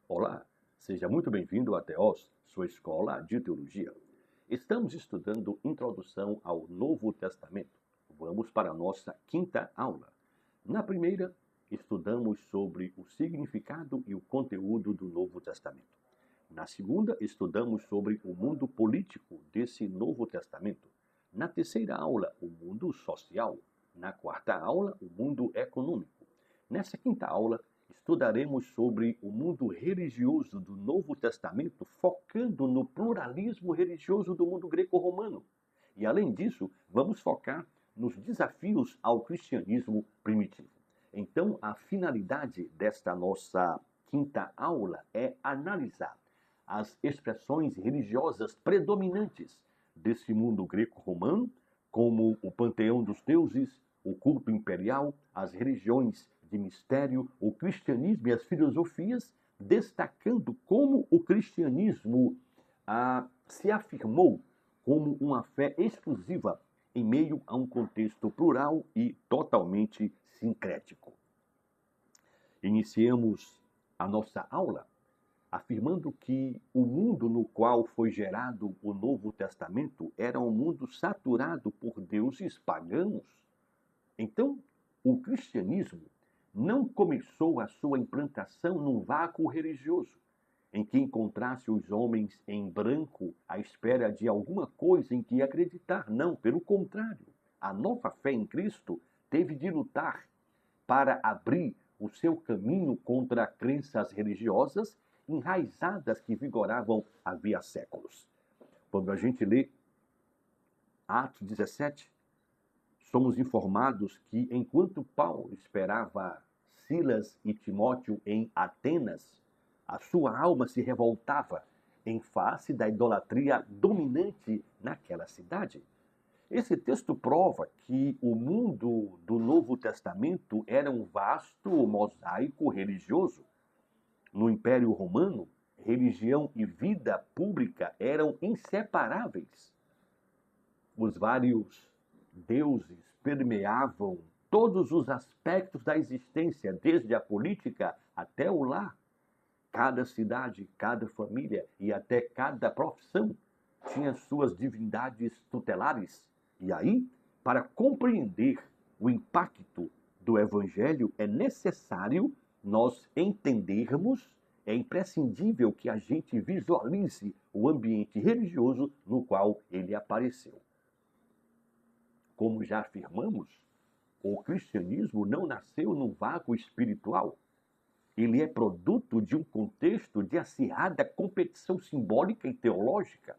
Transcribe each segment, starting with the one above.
Olá, seja muito bem-vindo a Teós, sua escola de teologia. Estamos estudando Introdução ao Novo Testamento. Vamos para a nossa quinta aula. Na primeira, estudamos sobre o significado e o conteúdo do Novo Testamento. Na segunda, estudamos sobre o mundo político desse Novo Testamento. Na terceira aula, o mundo social. Na quarta aula, o mundo econômico. Nessa quinta aula, estudaremos sobre o mundo religioso do Novo Testamento, focando no pluralismo religioso do mundo greco-romano. E, além disso, vamos focar nos desafios ao cristianismo primitivo. Então, a finalidade desta nossa quinta aula é analisar as expressões religiosas predominantes desse mundo greco-romano, como o panteão dos deuses, o culto imperial, as religiões de mistério, o cristianismo e as filosofias, destacando como o cristianismo se afirmou como uma fé exclusiva em meio a um contexto plural e totalmente sincrético. Iniciemos a nossa aula afirmando que o mundo no qual foi gerado o Novo Testamento era um mundo saturado por deuses pagãos. Então, o cristianismo não começou a sua implantação num vácuo religioso, em que encontrasse os homens em branco à espera de alguma coisa em que acreditar. Não, pelo contrário. A nova fé em Cristo teve de lutar para abrir o seu caminho contra crenças religiosas enraizadas que vigoravam havia séculos. Quando a gente lê Atos 17, somos informados que enquanto Paulo esperava Silas e Timóteo em Atenas, a sua alma se revoltava em face da idolatria dominante naquela cidade. Esse texto prova que o mundo do Novo Testamento era um vasto mosaico religioso. No Império Romano, religião e vida pública eram inseparáveis. Os vários deuses permeavam todos os aspectos da existência, desde a política até o lar. Cada cidade, cada família e até cada profissão tinha suas divindades tutelares. E aí, para compreender o impacto do Evangelho, é necessário nós entendermos, é imprescindível que a gente visualize o ambiente religioso no qual ele apareceu. Como já afirmamos, o cristianismo não nasceu num vácuo espiritual. Ele é produto de um contexto de acirrada competição simbólica e teológica.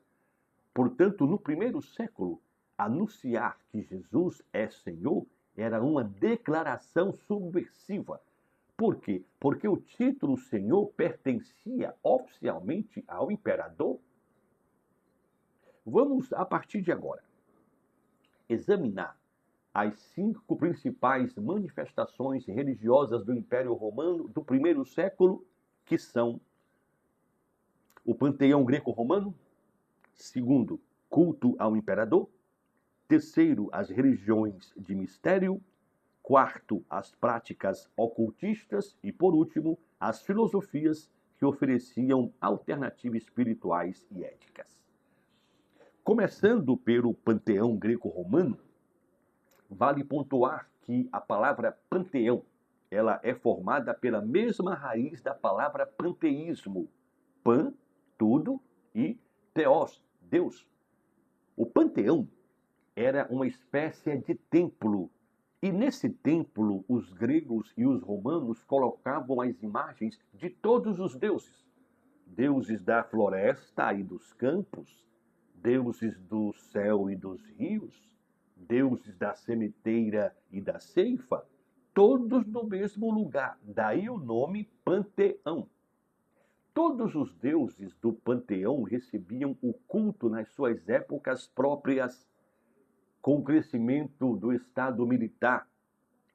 Portanto, no primeiro século, anunciar que Jesus é Senhor era uma declaração subversiva. Por quê? Porque o título Senhor pertencia oficialmente ao imperador. Vamos, a partir de agora, examinar as 5 principais manifestações religiosas do Império Romano do primeiro século, que são o panteão greco-romano, segundo, culto ao imperador, terceiro, as religiões de mistério, quarto, as práticas ocultistas e, por último, as filosofias que ofereciam alternativas espirituais e éticas. Começando pelo panteão greco-romano, vale pontuar que a palavra panteão, ela é formada pela mesma raiz da palavra panteísmo. Pan, tudo, e theos, Deus. O panteão era uma espécie de templo. E nesse templo, os gregos e os romanos colocavam as imagens de todos os deuses. Deuses da floresta e dos campos, deuses do céu e dos rios, deuses da sementeira e da ceifa, todos no mesmo lugar. Daí o nome panteão. Todos os deuses do panteão recebiam o culto nas suas épocas próprias. Com o crescimento do Estado militar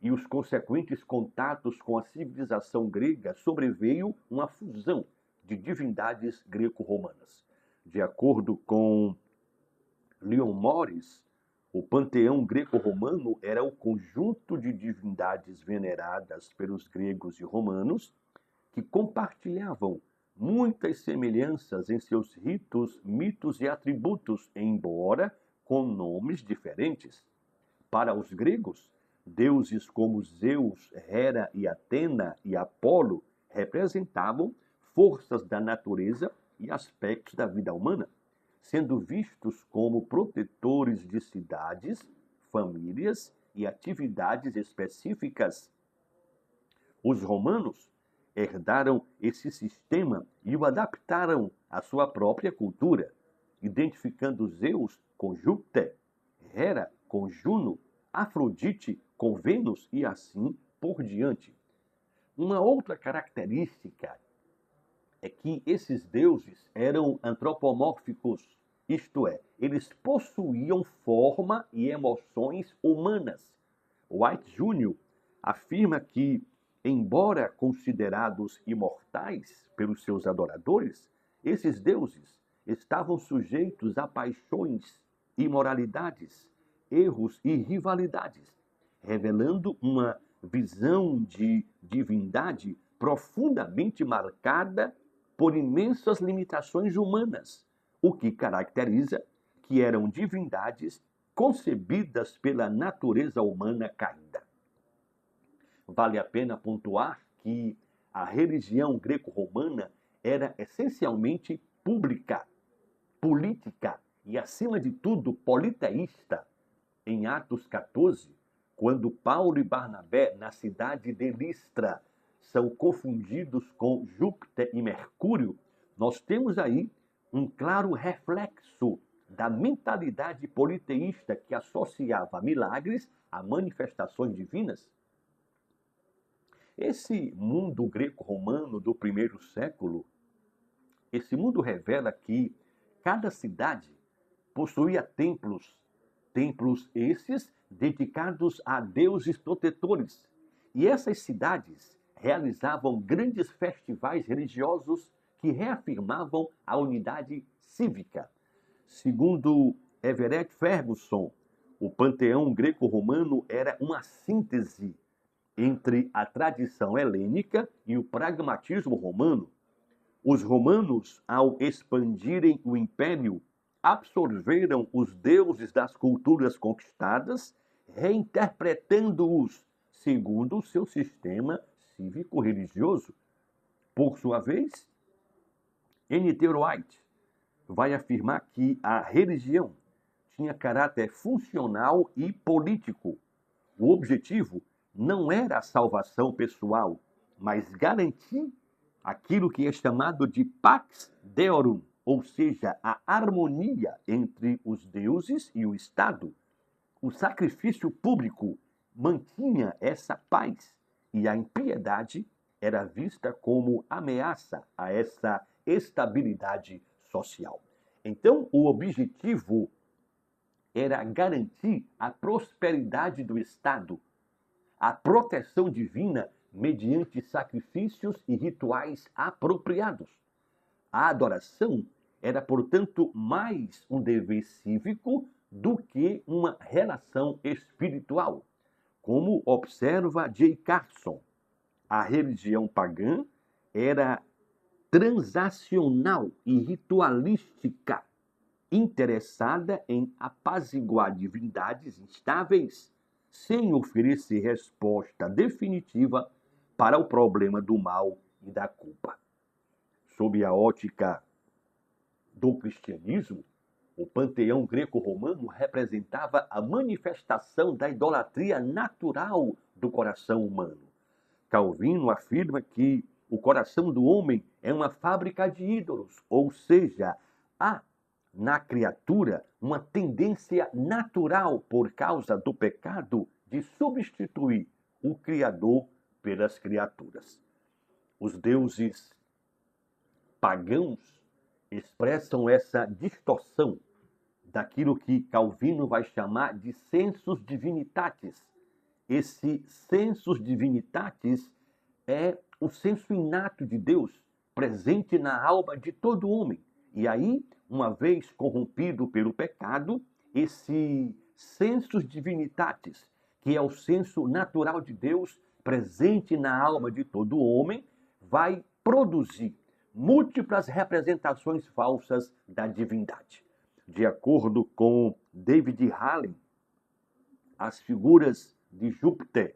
e os consequentes contatos com a civilização grega, sobreveio uma fusão de divindades greco-romanas. De acordo com Leon Morris, o panteão greco-romano era o conjunto de divindades veneradas pelos gregos e romanos que compartilhavam muitas semelhanças em seus ritos, mitos e atributos, embora com nomes diferentes. Para os gregos, deuses como Zeus, Hera e Atena e Apolo representavam forças da natureza e aspectos da vida humana, sendo vistos como protetores de cidades, famílias e atividades específicas. Os romanos herdaram esse sistema e o adaptaram à sua própria cultura, identificando Zeus com Júpiter, Hera com Juno, Afrodite com Vênus e assim por diante. Uma outra característica é que esses deuses eram antropomórficos, isto é, eles possuíam forma e emoções humanas. White Jr. afirma que, embora considerados imortais pelos seus adoradores, esses deuses estavam sujeitos a paixões, imoralidades, erros e rivalidades, revelando uma visão de divindade profundamente marcada por imensas limitações humanas, o que caracteriza que eram divindades concebidas pela natureza humana caída. Vale a pena pontuar que a religião greco-romana era essencialmente pública, política e, acima de tudo, politeísta. Em Atos 14, quando Paulo e Barnabé, na cidade de Listra, são confundidos com Júpiter e Mercúrio, nós temos aí um claro reflexo da mentalidade politeísta que associava milagres a manifestações divinas. Esse mundo greco-romano do primeiro século, esse mundo revela que cada cidade possuía templos esses dedicados a deuses protetores. E essas cidades realizavam grandes festivais religiosos que reafirmavam a unidade cívica. Segundo Everett Ferguson, o panteão greco-romano era uma síntese entre a tradição helênica e o pragmatismo romano. Os romanos, ao expandirem o império, absorveram os deuses das culturas conquistadas, reinterpretando-os segundo o seu sistema cívico-religioso. Por sua vez, N.T. Wright vai afirmar que a religião tinha caráter funcional e político. O objetivo não era a salvação pessoal, mas garantir aquilo que é chamado de Pax Deorum, ou seja, a harmonia entre os deuses e o Estado. O sacrifício público mantinha essa paz e a impiedade era vista como ameaça a essa estabilidade social. Então, o objetivo era garantir a prosperidade do Estado, a proteção divina mediante sacrifícios e rituais apropriados. A adoração era, portanto, mais um dever cívico do que uma relação espiritual. Como observa J. Carson, a religião pagã era transacional e ritualística, interessada em apaziguar divindades instáveis, sem oferecer resposta definitiva para o problema do mal e da culpa. Sob a ótica do cristianismo, o panteão greco-romano representava a manifestação da idolatria natural do coração humano. Calvino afirma que o coração do homem é uma fábrica de ídolos, ou seja, há na criatura uma tendência natural, por causa do pecado, de substituir o Criador pelas criaturas. Os deuses pagãos expressam essa distorção daquilo que Calvino vai chamar de sensus divinitatis. Esse sensus divinitatis é o senso inato de Deus, presente na alma de todo homem. E aí, uma vez corrompido pelo pecado, esse sensus divinitatis, que é o senso natural de Deus, presente na alma de todo homem, vai produzir múltiplas representações falsas da divindade. De acordo com David Halley, as figuras de Júpiter,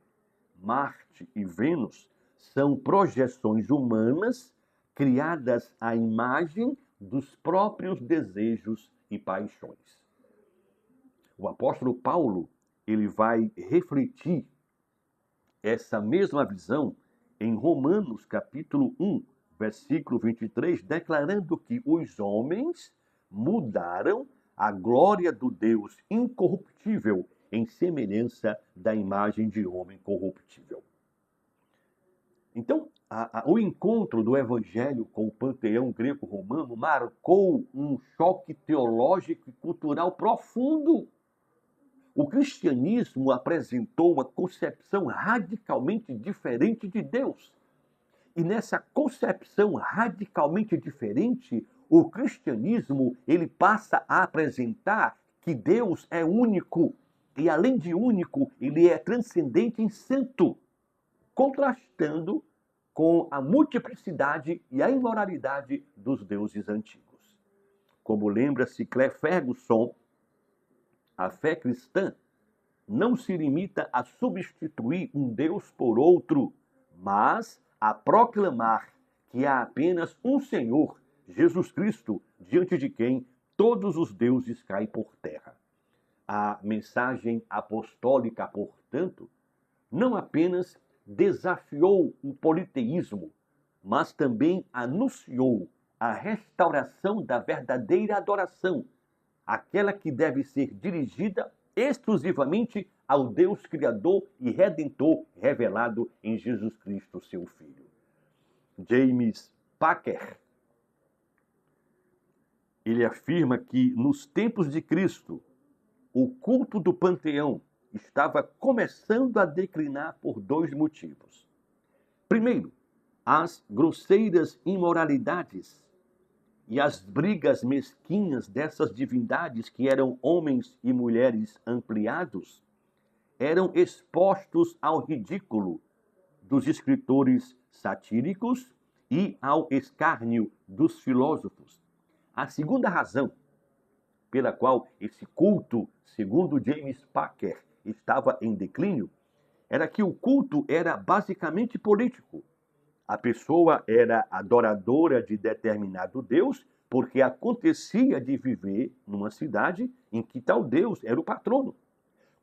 Marte e Vênus são projeções humanas criadas à imagem dos próprios desejos e paixões. O apóstolo Paulo, ele vai refletir essa mesma visão em Romanos capítulo 1, versículo 23, declarando que os homens mudaram a glória do Deus incorruptível em semelhança da imagem de homem corruptível. Então, o encontro do evangelho com o panteão greco-romano marcou um choque teológico e cultural profundo. O cristianismo apresentou uma concepção radicalmente diferente de Deus. E nessa concepção radicalmente diferente, o cristianismo ele passa a apresentar que Deus é único. E além de único, ele é transcendente e santo, contrastando com a multiplicidade e a imoralidade dos deuses antigos. Como lembra-se Claire Ferguson, a fé cristã não se limita a substituir um Deus por outro, mas a proclamar que há apenas um Senhor, Jesus Cristo, diante de quem todos os deuses caem por terra. A mensagem apostólica, portanto, não apenas desafiou o politeísmo, mas também anunciou a restauração da verdadeira adoração, aquela que deve ser dirigida exclusivamente ao Deus Criador e Redentor revelado em Jesus Cristo, seu Filho. James Packer, ele afirma que nos tempos de Cristo, o culto do panteão estava começando a declinar por dois motivos. Primeiro, as grosseiras imoralidades e as brigas mesquinhas dessas divindades que eram homens e mulheres ampliados eram expostos ao ridículo dos escritores satíricos e ao escárnio dos filósofos. A segunda razão pela qual esse culto, segundo James Packer, estava em declínio, era que o culto era basicamente político. A pessoa era adoradora de determinado Deus porque acontecia de viver numa cidade em que tal Deus era o patrono.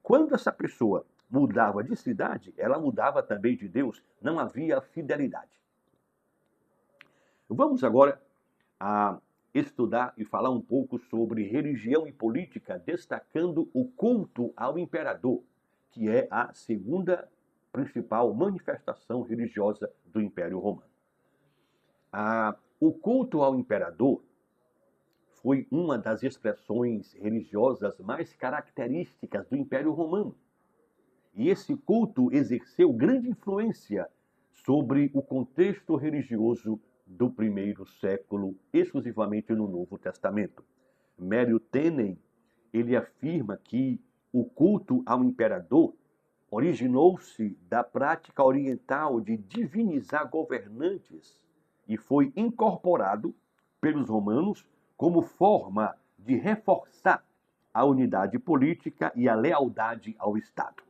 Quando essa pessoa mudava de cidade, ela mudava também de Deus, não havia fidelidade. Vamos agora a estudar e falar um pouco sobre religião e política, destacando o culto ao imperador, que é a segunda principal manifestação religiosa do Império Romano. O culto ao imperador foi uma das expressões religiosas mais características do Império Romano. E esse culto exerceu grande influência sobre o contexto religioso do primeiro século, exclusivamente no Novo Testamento. Mário Tenen, ele afirma que o culto ao imperador originou-se da prática oriental de divinizar governantes e foi incorporado pelos romanos como forma de reforçar a unidade política e a lealdade ao Estado.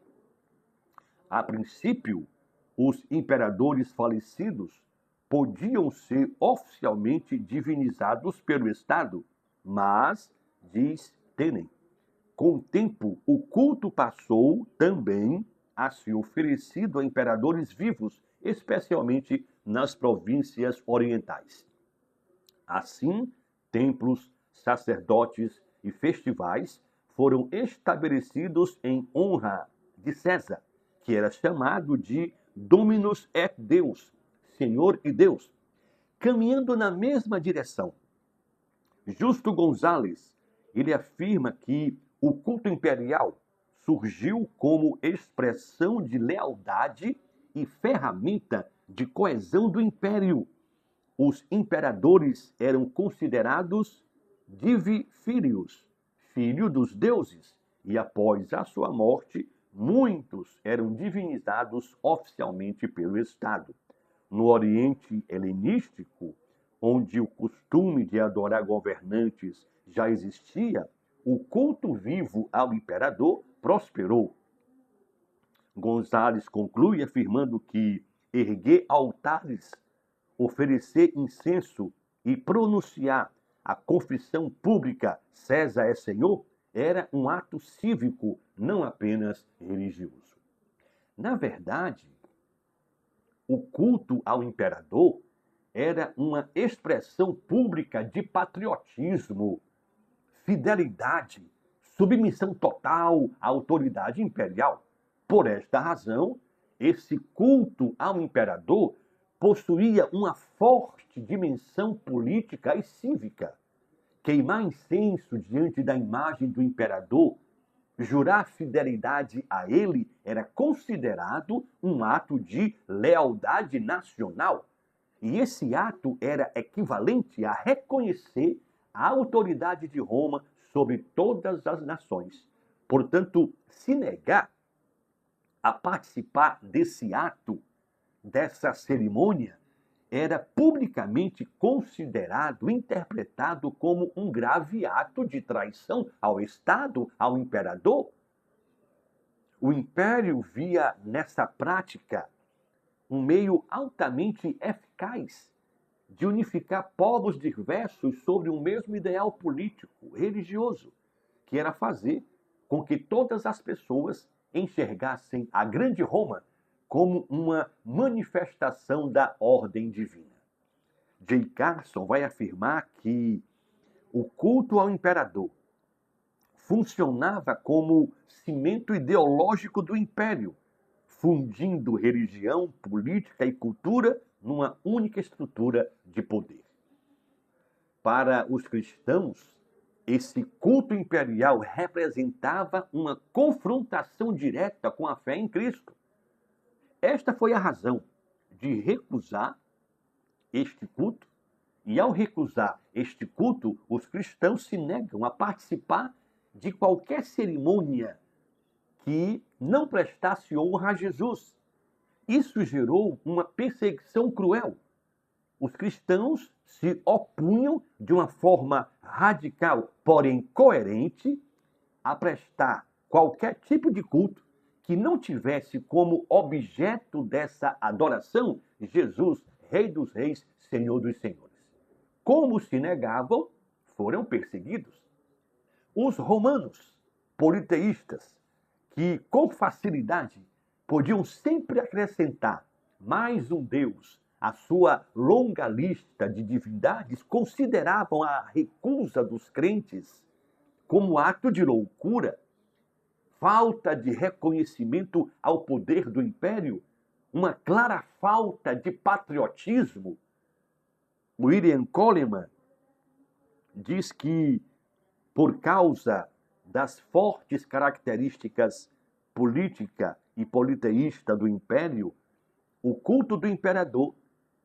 A princípio, os imperadores falecidos podiam ser oficialmente divinizados pelo Estado, mas, diz Tenen, com o tempo o culto passou também a ser oferecido a imperadores vivos, especialmente nas províncias orientais. Assim, templos, sacerdotes e festivais foram estabelecidos em honra de César, que era chamado de Dominus et Deus, Senhor e Deus, caminhando na mesma direção. Justo Gonzalez, ele afirma que o culto imperial surgiu como expressão de lealdade e ferramenta de coesão do império. Os imperadores eram considerados divi filius, filho dos deuses, e após a sua morte, muitos eram divinizados oficialmente pelo Estado. No Oriente helenístico, onde o costume de adorar governantes já existia, o culto vivo ao imperador prosperou. Gonzales conclui afirmando que erguer altares, oferecer incenso e pronunciar a confissão pública César é Senhor era um ato cívico, não apenas religioso. Na verdade, o culto ao imperador era uma expressão pública de patriotismo, fidelidade, submissão total à autoridade imperial. Por esta razão, esse culto ao imperador possuía uma forte dimensão política e cívica. Queimar incenso diante da imagem do imperador, jurar fidelidade a ele, era considerado um ato de lealdade nacional. E esse ato era equivalente a reconhecer a autoridade de Roma sobre todas as nações. Portanto, se negar a participar desse ato, dessa cerimônia, era publicamente considerado, interpretado como um grave ato de traição ao Estado, ao imperador. O império via nessa prática um meio altamente eficaz de unificar povos diversos sobre um mesmo ideal político, religioso, que era fazer com que todas as pessoas enxergassem a grande Roma como uma manifestação da ordem divina. J. Carson vai afirmar que o culto ao imperador funcionava como cimento ideológico do império, fundindo religião, política e cultura numa única estrutura de poder. Para os cristãos, esse culto imperial representava uma confrontação direta com a fé em Cristo. Esta foi a razão de recusar este culto, e ao recusar este culto, os cristãos se negam a participar de qualquer cerimônia que não prestasse honra a Jesus. Isso gerou uma perseguição cruel. Os cristãos se opunham de uma forma radical, porém coerente, a prestar qualquer tipo de culto que não tivesse como objeto dessa adoração Jesus, Rei dos Reis, Senhor dos Senhores. Como se negavam, foram perseguidos. Os romanos, politeístas, que com facilidade podiam sempre acrescentar mais um Deus à sua longa lista de divindades, consideravam a recusa dos crentes como ato de loucura, falta de reconhecimento ao poder do império, uma clara falta de patriotismo. William Coleman diz que, por causa das fortes características política e politeísta do império, o culto do imperador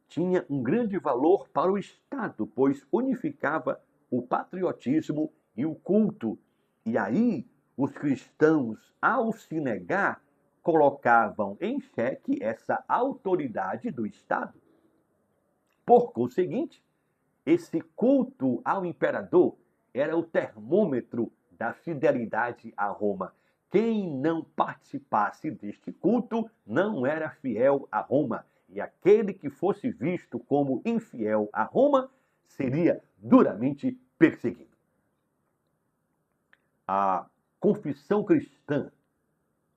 tinha um grande valor para o Estado, pois unificava o patriotismo e o culto. E aí, os cristãos, ao se negar, colocavam em xeque essa autoridade do Estado. Por conseguinte, esse culto ao imperador era o termômetro da fidelidade a Roma. Quem não participasse deste culto não era fiel a Roma. E aquele que fosse visto como infiel a Roma seria duramente perseguido. A confissão cristã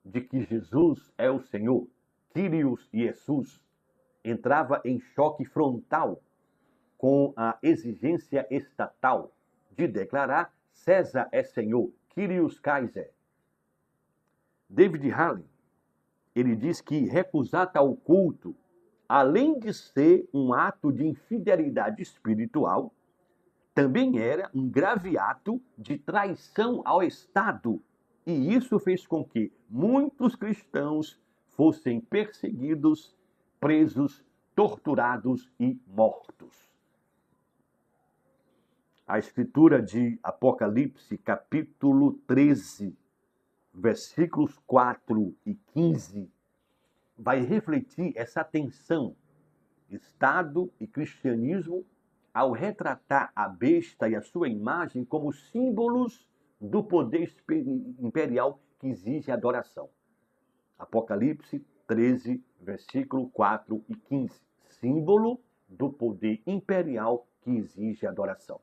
de que Jesus é o Senhor, Kyrios Jesus, entrava em choque frontal com a exigência estatal de declarar César é Senhor, Kyrios Kaiser. David Halley, ele diz que recusar tal culto, além de ser um ato de infidelidade espiritual, também era um grave ato de traição ao Estado. E isso fez com que muitos cristãos fossem perseguidos, presos, torturados e mortos. A escritura de Apocalipse, capítulo 13, versículos 4 e 15, vai refletir essa tensão, Estado e cristianismo, ao retratar a besta e a sua imagem como símbolos do poder imperial que exige adoração. Apocalipse 13, versículo 4 e 15. Símbolo do poder imperial que exige adoração.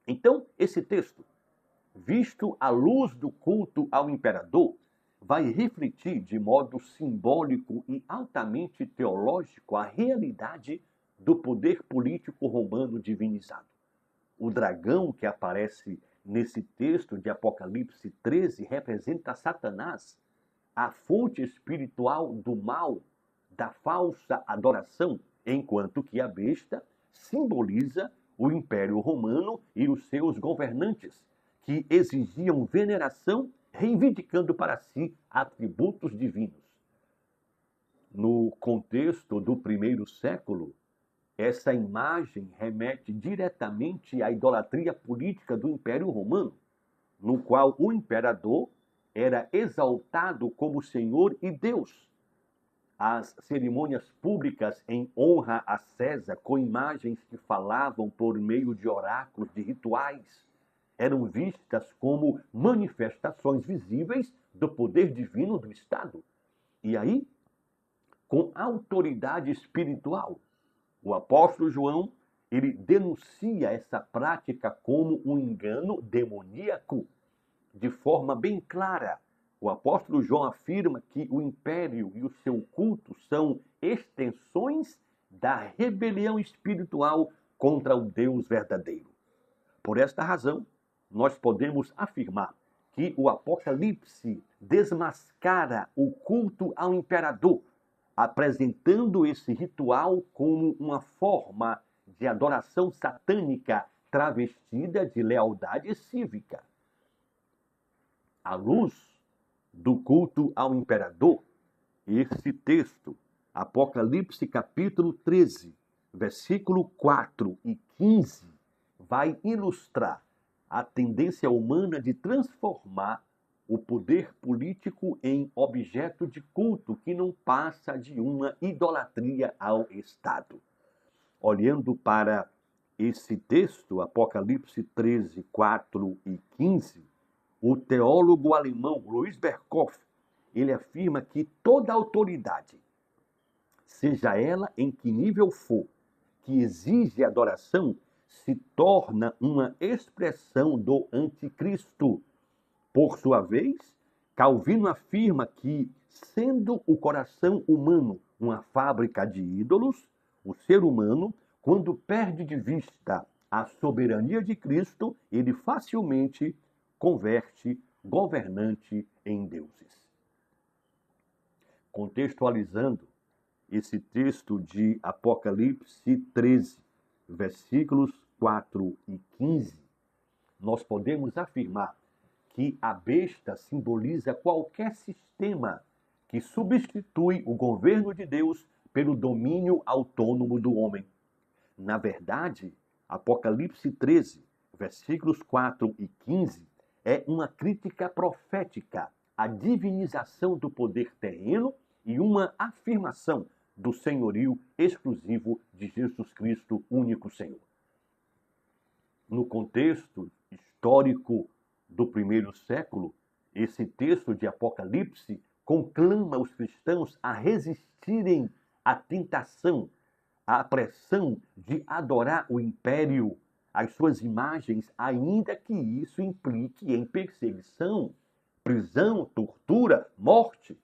Então, esse texto, visto à luz do culto ao imperador, vai refletir de modo simbólico e altamente teológico a realidade do poder político romano divinizado. O dragão que aparece nesse texto de Apocalipse 13 representa Satanás, a fonte espiritual do mal, da falsa adoração, enquanto que a besta simboliza o Império Romano e os seus governantes, que exigiam veneração, reivindicando para si atributos divinos. No contexto do primeiro século, essa imagem remete diretamente à idolatria política do Império Romano, no qual o imperador era exaltado como Senhor e Deus. As cerimônias públicas em honra a César, com imagens que falavam por meio de oráculos, de rituais, eram vistas como manifestações visíveis do poder divino do Estado. E aí, com autoridade espiritual, o apóstolo João, ele denuncia essa prática como um engano demoníaco. De forma bem clara, o apóstolo João afirma que o império e o seu culto são extensões da rebelião espiritual contra o Deus verdadeiro. Por esta razão, nós podemos afirmar que o Apocalipse desmascara o culto ao imperador, apresentando esse ritual como uma forma de adoração satânica travestida de lealdade cívica. À luz do culto ao imperador, esse texto, Apocalipse capítulo 13, versículo 4 e 15, vai ilustrar a tendência humana de transformar o poder político em objeto de culto que não passa de uma idolatria ao Estado. Olhando para esse texto, Apocalipse 13, 4 e 15, o teólogo alemão Louis Berkhof, ele afirma que toda autoridade, seja ela em que nível for, que exige adoração, se torna uma expressão do anticristo. Por sua vez, Calvino afirma que, sendo o coração humano uma fábrica de ídolos, o ser humano, quando perde de vista a soberania de Cristo, ele facilmente converte governante em deuses. Contextualizando esse texto de Apocalipse 13, versículos 4 e 15, nós podemos afirmar que a besta simboliza qualquer sistema que substitui o governo de Deus pelo domínio autônomo do homem. Na verdade, Apocalipse 13, versículos 4 e 15, é uma crítica profética à divinização do poder terreno e uma afirmação do senhorio exclusivo de Jesus Cristo, único Senhor. No contexto histórico do primeiro século, esse texto de Apocalipse conclama os cristãos a resistirem à tentação, à pressão de adorar o império, as suas imagens, ainda que isso implique em perseguição, prisão, tortura, morte.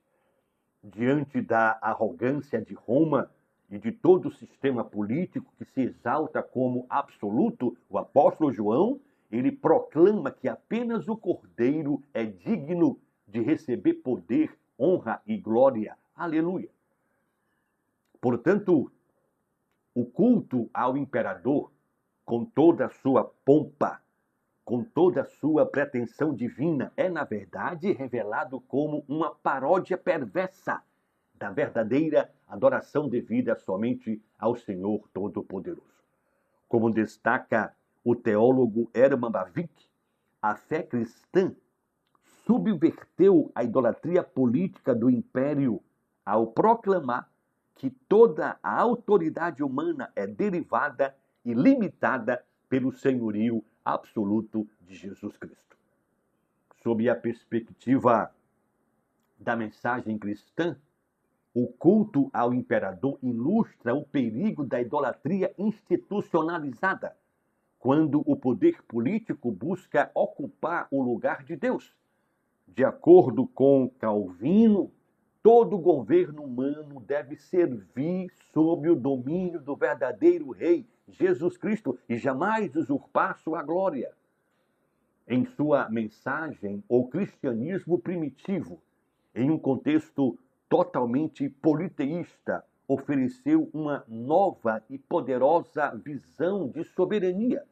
Diante da arrogância de Roma e de todo o sistema político que se exalta como absoluto, o apóstolo João, ele proclama que apenas o Cordeiro é digno de receber poder, honra e glória. Aleluia! Portanto, o culto ao imperador, com toda a sua pompa, com toda a sua pretensão divina, é, na verdade, revelado como uma paródia perversa da verdadeira adoração devida somente ao Senhor Todo-Poderoso. Como destaca o teólogo Hermann Bavinck, a fé cristã subverteu a idolatria política do império ao proclamar que toda a autoridade humana é derivada e limitada pelo senhorio absoluto de Jesus Cristo. Sob a perspectiva da mensagem cristã, o culto ao imperador ilustra o perigo da idolatria institucionalizada, quando o poder político busca ocupar o lugar de Deus. De acordo com Calvino, todo governo humano deve servir sob o domínio do verdadeiro Rei, Jesus Cristo, e jamais usurpar sua glória. Em sua mensagem, o cristianismo primitivo, em um contexto totalmente politeísta, ofereceu uma nova e poderosa visão de soberania.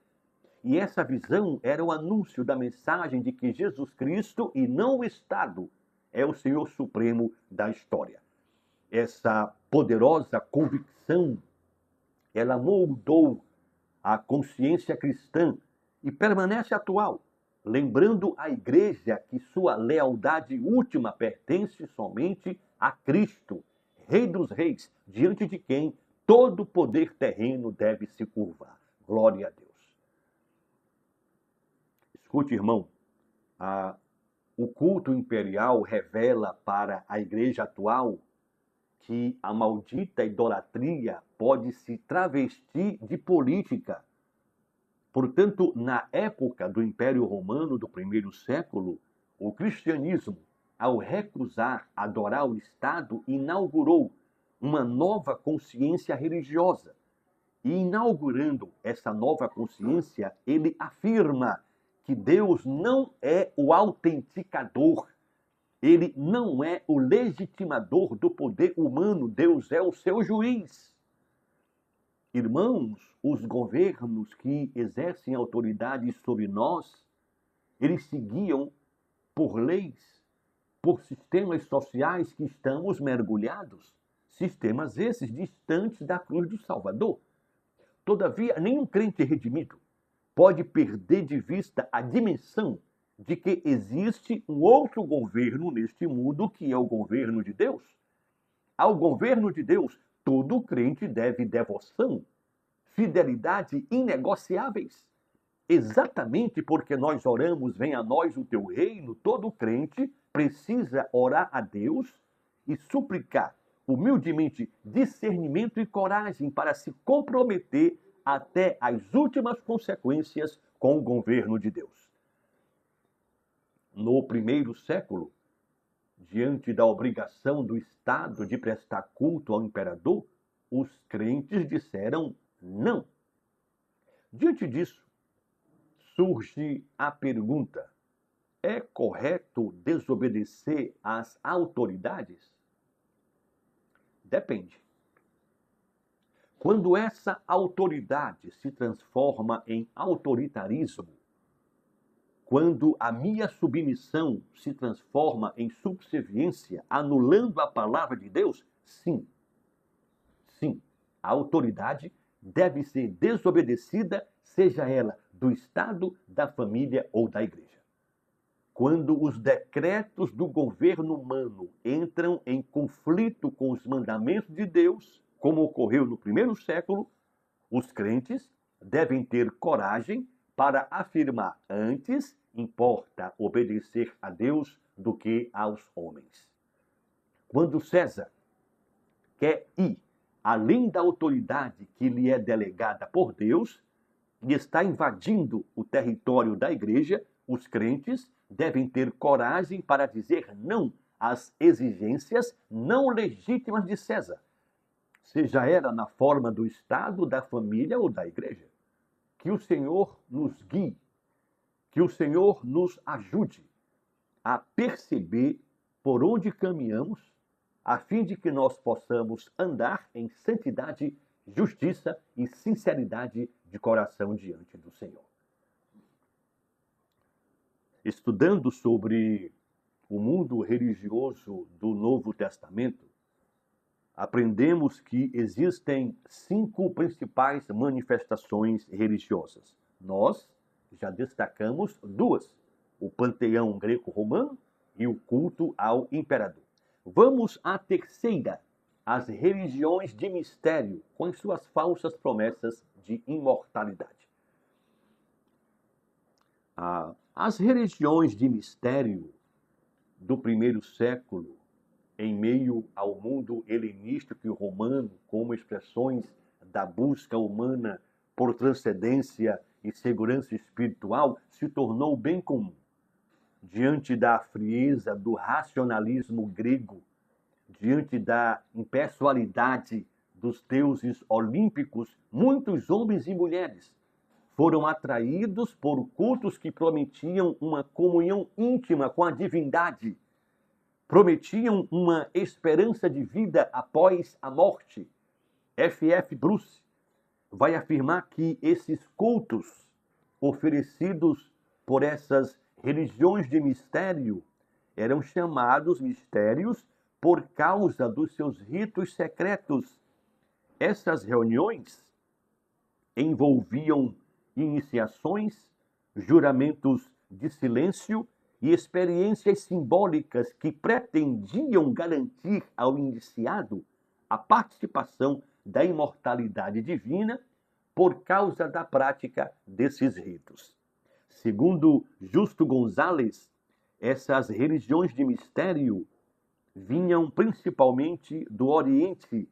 E essa visão era o anúncio da mensagem de que Jesus Cristo, e não o Estado, é o Senhor Supremo da história. Essa poderosa convicção, ela moldou a consciência cristã e permanece atual, lembrando a igreja que sua lealdade última pertence somente a Cristo, Rei dos Reis, diante de quem todo poder terreno deve se curvar. Glória a Deus. Escute, irmão, o culto imperial revela para a igreja atual que a maldita idolatria pode se travestir de política. Portanto, na época do Império Romano do primeiro século, o cristianismo, ao recusar adorar o Estado, inaugurou uma nova consciência religiosa. E inaugurando essa nova consciência, ele afirma que Deus não é o autenticador, ele não é o legitimador do poder humano, Deus é o seu juiz. Irmãos, os governos que exercem autoridade sobre nós, eles seguiam por leis, por sistemas sociais que estamos mergulhados, sistemas esses distantes da cruz do Salvador. Todavia, nenhum crente redimido pode perder de vista a dimensão de que existe um outro governo neste mundo, que é o governo de Deus. Ao governo de Deus, todo crente deve devoção, fidelidade inegociáveis. Exatamente porque nós oramos, venha a nós o teu reino, todo crente precisa orar a Deus e suplicar humildemente discernimento e coragem para se comprometer até as últimas consequências com o governo de Deus. No primeiro século, diante da obrigação do Estado de prestar culto ao imperador, os crentes disseram não. Diante disso, surge a pergunta: é correto desobedecer às autoridades? Depende. Quando essa autoridade se transforma em autoritarismo, quando a minha submissão se transforma em subserviência, anulando a palavra de Deus, sim. Sim, a autoridade deve ser desobedecida, seja ela do Estado, da família ou da igreja. Quando os decretos do governo humano entram em conflito com os mandamentos de Deus, como ocorreu no primeiro século, os crentes devem ter coragem para afirmar antes: importa obedecer a Deus do que aos homens. Quando César quer ir além da autoridade que lhe é delegada por Deus e está invadindo o território da igreja, os crentes devem ter coragem para dizer não às exigências não legítimas de César, seja ela na forma do Estado, da família ou da igreja. Que o Senhor nos guie, que o Senhor nos ajude a perceber por onde caminhamos, a fim de que nós possamos andar em santidade, justiça e sinceridade de coração diante do Senhor. Estudando sobre o mundo religioso do Novo Testamento, aprendemos que existem 5 principais manifestações religiosas. Nós já destacamos 2, o panteão greco-romano e o culto ao imperador. Vamos à terceira, as religiões de mistério, com as suas falsas promessas de imortalidade. As religiões de mistério do primeiro século, em meio ao mundo helenístico e romano, como expressões da busca humana por transcendência e segurança espiritual, se tornou bem comum. Diante da frieza do racionalismo grego, diante da impessoalidade dos deuses olímpicos, muitos homens e mulheres foram atraídos por cultos que prometiam uma comunhão íntima com a divindade, prometiam uma esperança de vida após a morte. F.F. Bruce vai afirmar que esses cultos oferecidos por essas religiões de mistério eram chamados mistérios por causa dos seus ritos secretos. Essas reuniões envolviam iniciações, juramentos de silêncio e experiências simbólicas que pretendiam garantir ao iniciado a participação da imortalidade divina por causa da prática desses ritos. Segundo Justo Gonzalez, essas religiões de mistério vinham principalmente do Oriente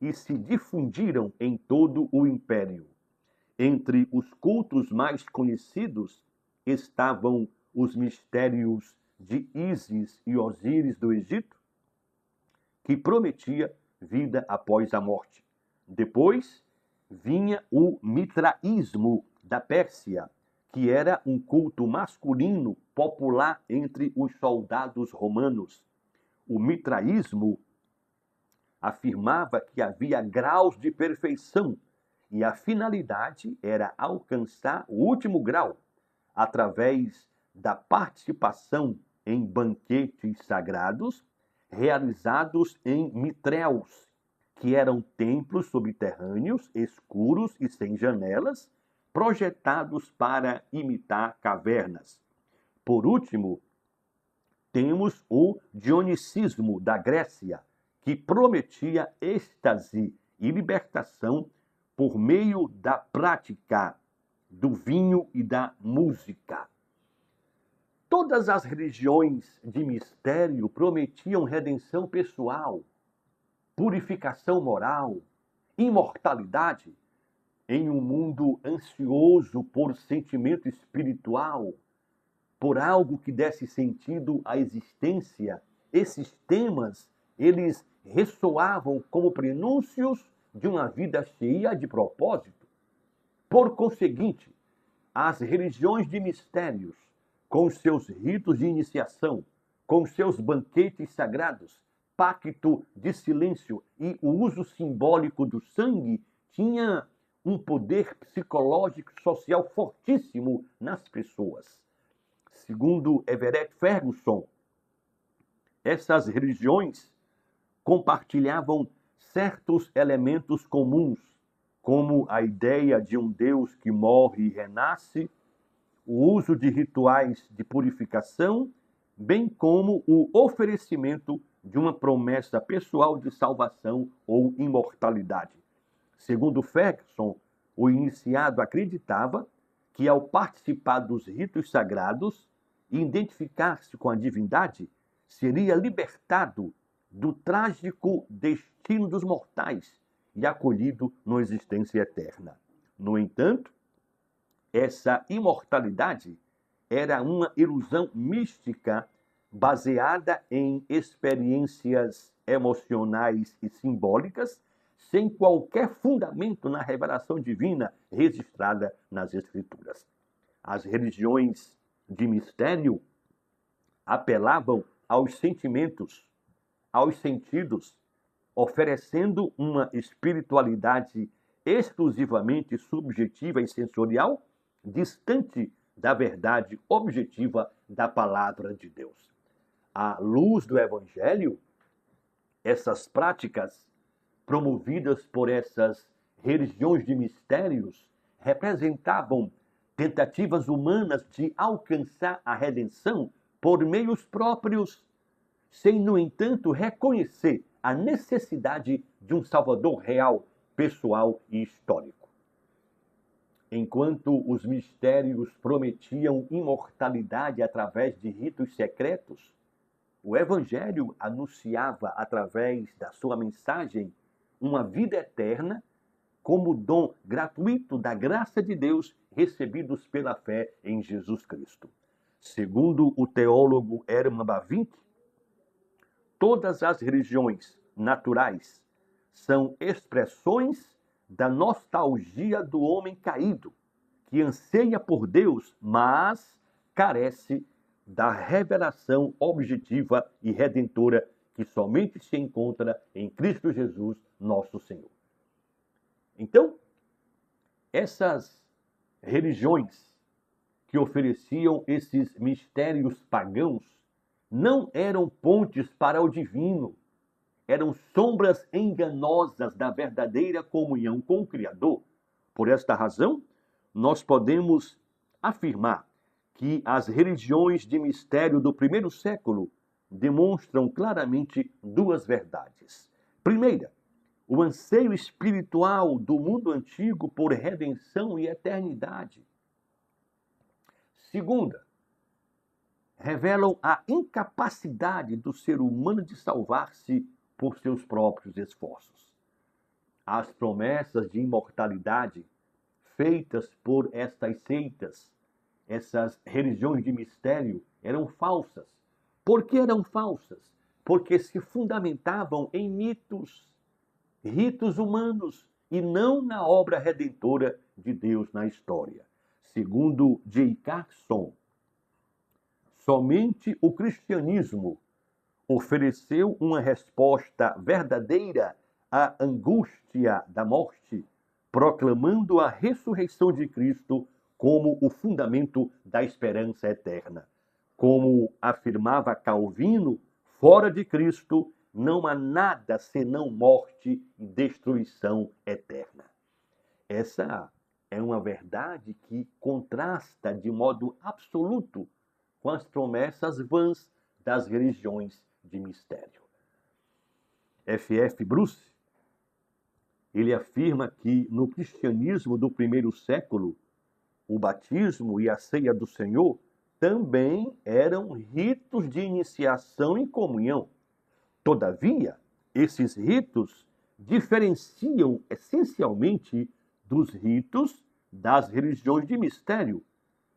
e se difundiram em todo o Império. Entre os cultos mais conhecidos estavam os mistérios de Ísis e Osíris do Egito, que prometia vida após a morte. Depois vinha o mitraísmo da Pérsia, que era um culto masculino popular entre os soldados romanos. O mitraísmo afirmava que havia graus de perfeição e a finalidade era alcançar o último grau através da participação em banquetes sagrados realizados em mitréus, que eram templos subterrâneos, escuros e sem janelas, projetados para imitar cavernas. Por último, temos o dionicismo da Grécia, que prometia êxtase e libertação por meio da prática do vinho e da música. Todas as religiões de mistério prometiam redenção pessoal, purificação moral, imortalidade em um mundo ansioso por sentimento espiritual, por algo que desse sentido à existência. Esses temas, eles ressoavam como prenúncios de uma vida cheia de propósito. Por conseguinte, as religiões de mistérios, com seus ritos de iniciação, com seus banquetes sagrados, pacto de silêncio e o uso simbólico do sangue, tinha um poder psicológico e social fortíssimo nas pessoas. Segundo Everett Ferguson, essas religiões compartilhavam certos elementos comuns, como a ideia de um Deus que morre e renasce, o uso de rituais de purificação, bem como o oferecimento de uma promessa pessoal de salvação ou imortalidade. Segundo Ferguson, o iniciado acreditava que, ao participar dos ritos sagrados e identificar-se com a divindade, seria libertado do trágico destino dos mortais e acolhido na existência eterna. No entanto, essa imortalidade era uma ilusão mística baseada em experiências emocionais e simbólicas, sem qualquer fundamento na revelação divina registrada nas Escrituras. As religiões de mistério apelavam aos sentimentos, aos sentidos, oferecendo uma espiritualidade exclusivamente subjetiva e sensorial, distante da verdade objetiva da palavra de Deus. À luz do Evangelho, essas práticas promovidas por essas religiões de mistérios representavam tentativas humanas de alcançar a redenção por meios próprios, sem, no entanto, reconhecer a necessidade de um Salvador real, pessoal e histórico. Enquanto os mistérios prometiam imortalidade através de ritos secretos, o Evangelho anunciava, através da sua mensagem, uma vida eterna como dom gratuito da graça de Deus recebidos pela fé em Jesus Cristo. Segundo o teólogo Herman Bavinck, todas as religiões naturais são expressões da nostalgia do homem caído, que anseia por Deus, mas carece da revelação objetiva e redentora que somente se encontra em Cristo Jesus, nosso Senhor. Então, essas religiões que ofereciam esses mistérios pagãos não eram pontes para o divino, eram sombras enganosas da verdadeira comunhão com o Criador. Por esta razão, nós podemos afirmar que as religiões de mistério do primeiro século demonstram claramente duas verdades. Primeira, o anseio espiritual do mundo antigo por redenção e eternidade. Segunda, revelam a incapacidade do ser humano de salvar-se por seus próprios esforços. As promessas de imortalidade feitas por estas seitas, essas religiões de mistério, eram falsas. Por que eram falsas? Porque se fundamentavam em mitos, ritos humanos, e não na obra redentora de Deus na história. Segundo J. Carson, somente o cristianismo ofereceu uma resposta verdadeira à angústia da morte, proclamando a ressurreição de Cristo como o fundamento da esperança eterna. Como afirmava Calvino, fora de Cristo não há nada senão morte e destruição eterna. Essa é uma verdade que contrasta de modo absoluto com as promessas vãs das religiões de mistério. F.F. Bruce, ele afirma que no cristianismo do primeiro século, o batismo e a ceia do Senhor também eram ritos de iniciação e comunhão. Todavia, esses ritos diferenciam essencialmente dos ritos das religiões de mistério,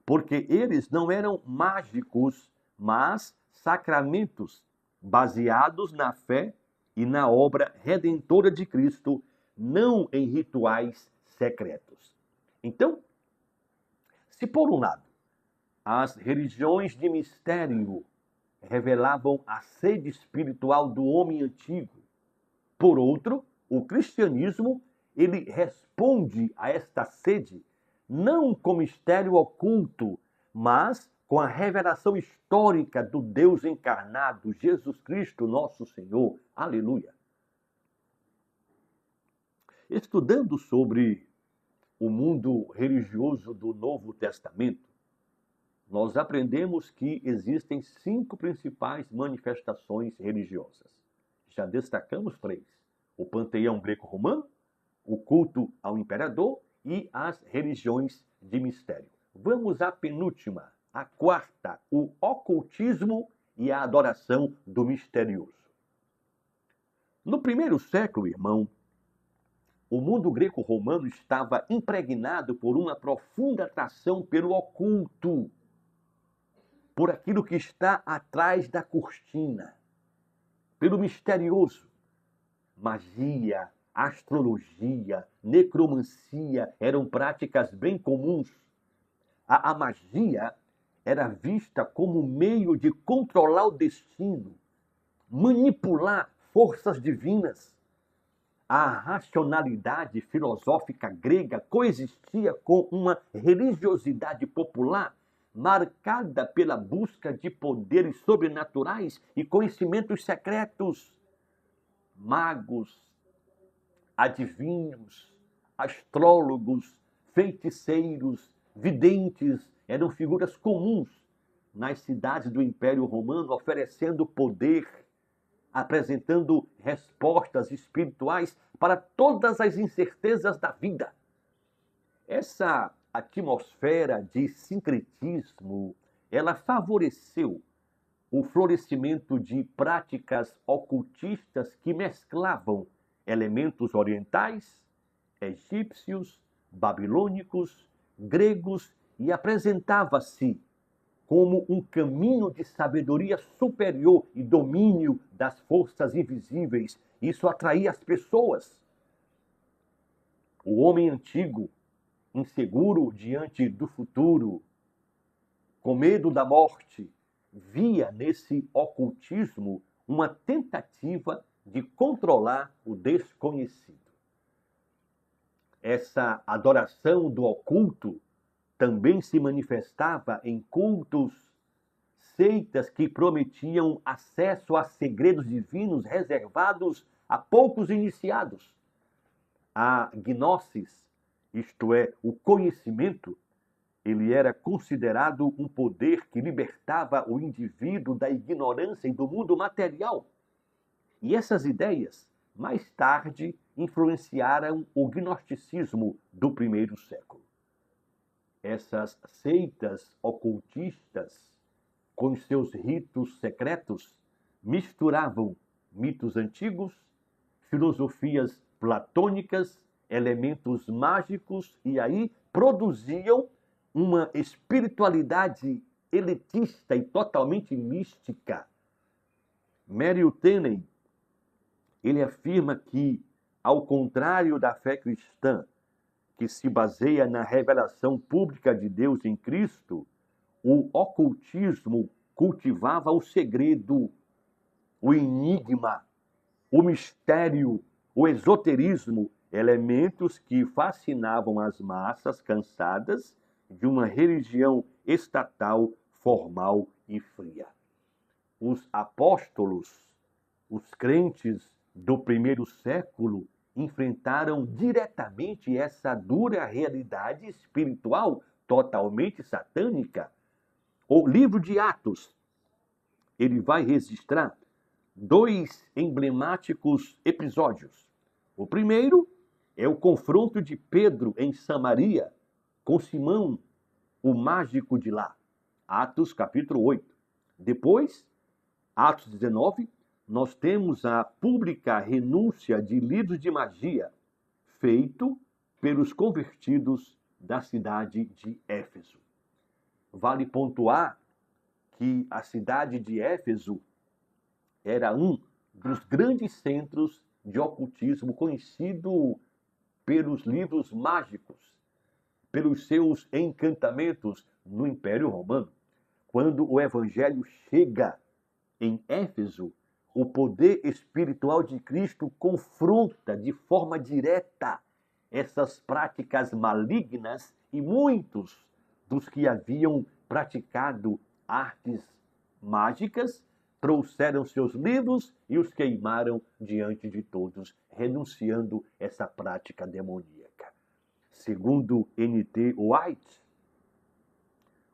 porque eles não eram mágicos, mas sacramentos baseados na fé e na obra redentora de Cristo, não em rituais secretos. Então, se por um lado as religiões de mistério revelavam a sede espiritual do homem antigo, por outro, o cristianismo ele responde a esta sede não com mistério oculto, mas com a revelação histórica do Deus encarnado, Jesus Cristo, nosso Senhor. Aleluia! Estudando sobre o mundo religioso do Novo Testamento, nós aprendemos que existem 5 principais manifestações religiosas. Já destacamos 3. O panteão greco-romano, o culto ao imperador e as religiões de mistério. Vamos à penúltima, a quarta, o ocultismo e a adoração do misterioso. No primeiro século, irmão, o mundo greco-romano estava impregnado por uma profunda atração pelo oculto, por aquilo que está atrás da cortina, pelo misterioso. Magia, astrologia, necromancia eram práticas bem comuns. A magia era vista como meio de controlar o destino, manipular forças divinas. A racionalidade filosófica grega coexistia com uma religiosidade popular marcada pela busca de poderes sobrenaturais e conhecimentos secretos. Magos, adivinhos, astrólogos, feiticeiros, videntes eram figuras comuns nas cidades do Império Romano, oferecendo poder, apresentando respostas espirituais para todas as incertezas da vida. Essa atmosfera de sincretismo, ela favoreceu o florescimento de práticas ocultistas que mesclavam elementos orientais, egípcios, babilônicos, gregos e apresentava-se como um caminho de sabedoria superior e domínio das forças invisíveis. Isso atraía as pessoas. O homem antigo, inseguro diante do futuro, com medo da morte, via nesse ocultismo uma tentativa de controlar o desconhecido. Essa adoração do oculto também se manifestava em cultos, seitas que prometiam acesso a segredos divinos reservados a poucos iniciados. A gnosis, isto é, o conhecimento, ele era considerado um poder que libertava o indivíduo da ignorância e do mundo material. E essas ideias, mais tarde, influenciaram o gnosticismo do primeiro século. Essas seitas ocultistas, com seus ritos secretos, misturavam mitos antigos, filosofias platônicas, elementos mágicos e aí produziam uma espiritualidade elitista e totalmente mística. Matthew Tenney, ele afirma que, ao contrário da fé cristã, que se baseia na revelação pública de Deus em Cristo, o ocultismo cultivava o segredo, o enigma, o mistério, o esoterismo, elementos que fascinavam as massas cansadas de uma religião estatal, formal e fria. Os apóstolos, os crentes do primeiro século, enfrentaram diretamente essa dura realidade espiritual totalmente satânica. O livro de Atos, ele vai registrar 2 emblemáticos episódios. O primeiro é o confronto de Pedro em Samaria com Simão, o mágico de lá. Atos capítulo 8. Depois, Atos 19, nós temos a pública renúncia de livros de magia feito pelos convertidos da cidade de Éfeso. Vale pontuar que a cidade de Éfeso era um dos grandes centros de ocultismo conhecido pelos livros mágicos, pelos seus encantamentos no Império Romano. Quando o evangelho chega em Éfeso, o poder espiritual de Cristo confronta de forma direta essas práticas malignas e muitos dos que haviam praticado artes mágicas trouxeram seus livros e os queimaram diante de todos, renunciando essa prática demoníaca. Segundo N.T. White,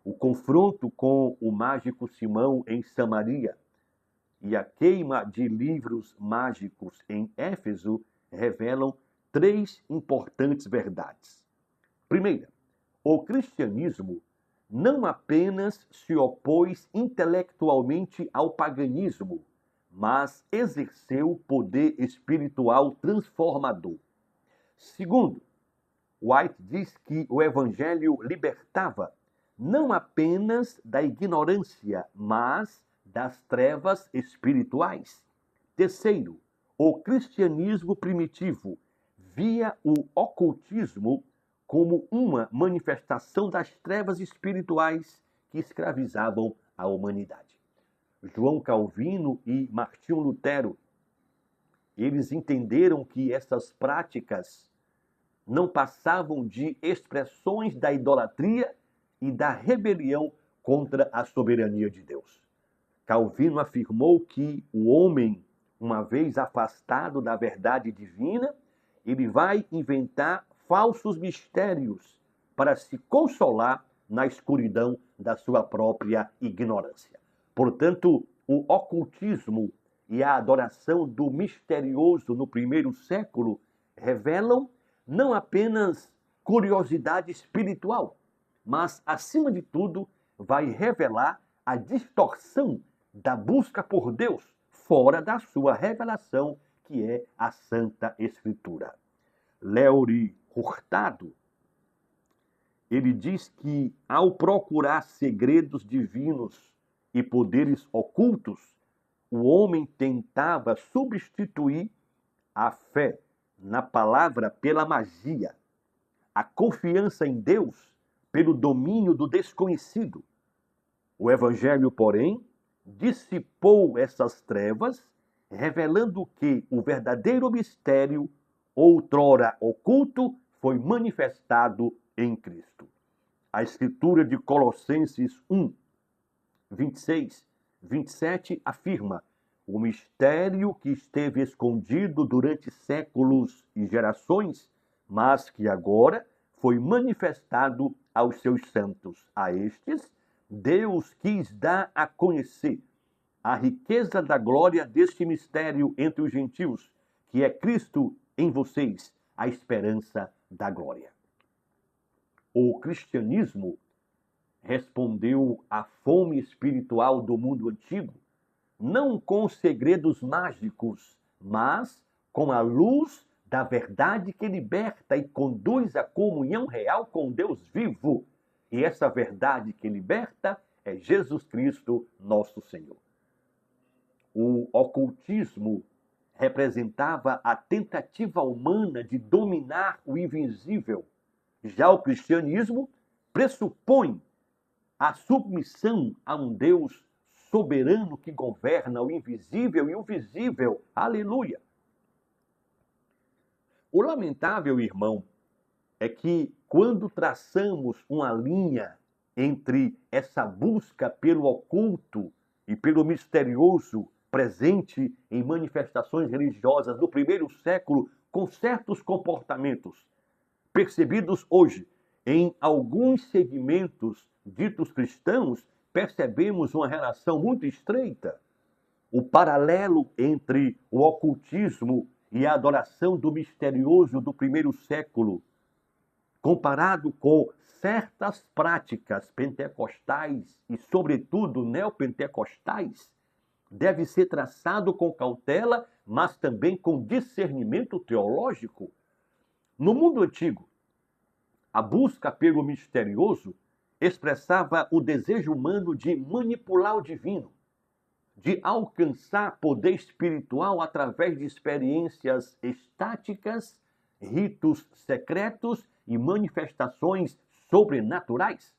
o confronto com o mágico Simão em Samaria e a queima de livros mágicos em Éfeso revelam 3 importantes verdades. Primeira, o cristianismo não apenas se opôs intelectualmente ao paganismo, mas exerceu poder espiritual transformador. Segundo, White diz que o evangelho libertava não apenas da ignorância, mas das trevas espirituais. Terceiro, o cristianismo primitivo via o ocultismo como uma manifestação das trevas espirituais que escravizavam a humanidade. João Calvino e Martinho Lutero, eles entenderam que essas práticas não passavam de expressões da idolatria e da rebelião contra a soberania de Deus. Calvino afirmou que o homem, uma vez afastado da verdade divina, ele vai inventar falsos mistérios para se consolar na escuridão da sua própria ignorância. Portanto, o ocultismo e a adoração do misterioso no primeiro século revelam não apenas curiosidade espiritual, mas, acima de tudo, vai revelar a distorção da busca por Deus fora da sua revelação, que é a Santa Escritura. Léuri Hurtado, ele diz que, ao procurar segredos divinos e poderes ocultos, o homem tentava substituir a fé na palavra pela magia, a confiança em Deus pelo domínio do desconhecido. O Evangelho, porém, dissipou essas trevas, revelando que o verdadeiro mistério, outrora oculto, foi manifestado em Cristo. A Escritura de Colossenses 1, 26, 27 afirma: o mistério que esteve escondido durante séculos e gerações, mas que agora foi manifestado aos seus santos. A estes, Deus quis dar a conhecer a riqueza da glória deste mistério entre os gentios, que é Cristo em vocês, a esperança da glória. O cristianismo respondeu à fome espiritual do mundo antigo, não com segredos mágicos, mas com a luz da verdade que liberta e conduz à comunhão real com Deus vivo. E essa verdade que liberta é Jesus Cristo, nosso Senhor. O ocultismo representava a tentativa humana de dominar o invisível. Já o cristianismo pressupõe a submissão a um Deus soberano que governa o invisível e o visível. Aleluia! O lamentável, irmão, é que quando traçamos uma linha entre essa busca pelo oculto e pelo misterioso presente em manifestações religiosas do primeiro século, com certos comportamentos percebidos hoje em alguns segmentos ditos cristãos, percebemos uma relação muito estreita. O paralelo entre o ocultismo e a adoração do misterioso do primeiro século, comparado com certas práticas pentecostais e, sobretudo, neopentecostais, deve ser traçado com cautela, mas também com discernimento teológico. No mundo antigo, a busca pelo misterioso expressava o desejo humano de manipular o divino, de alcançar poder espiritual através de experiências estáticas, ritos secretos e manifestações sobrenaturais.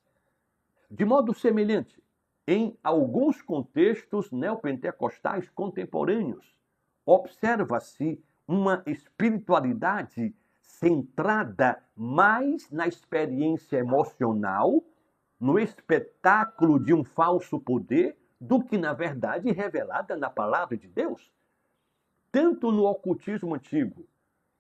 De modo semelhante, em alguns contextos neopentecostais contemporâneos, observa-se uma espiritualidade centrada mais na experiência emocional, no espetáculo de um falso poder, do que, na verdade, revelada na palavra de Deus. Tanto no ocultismo antigo,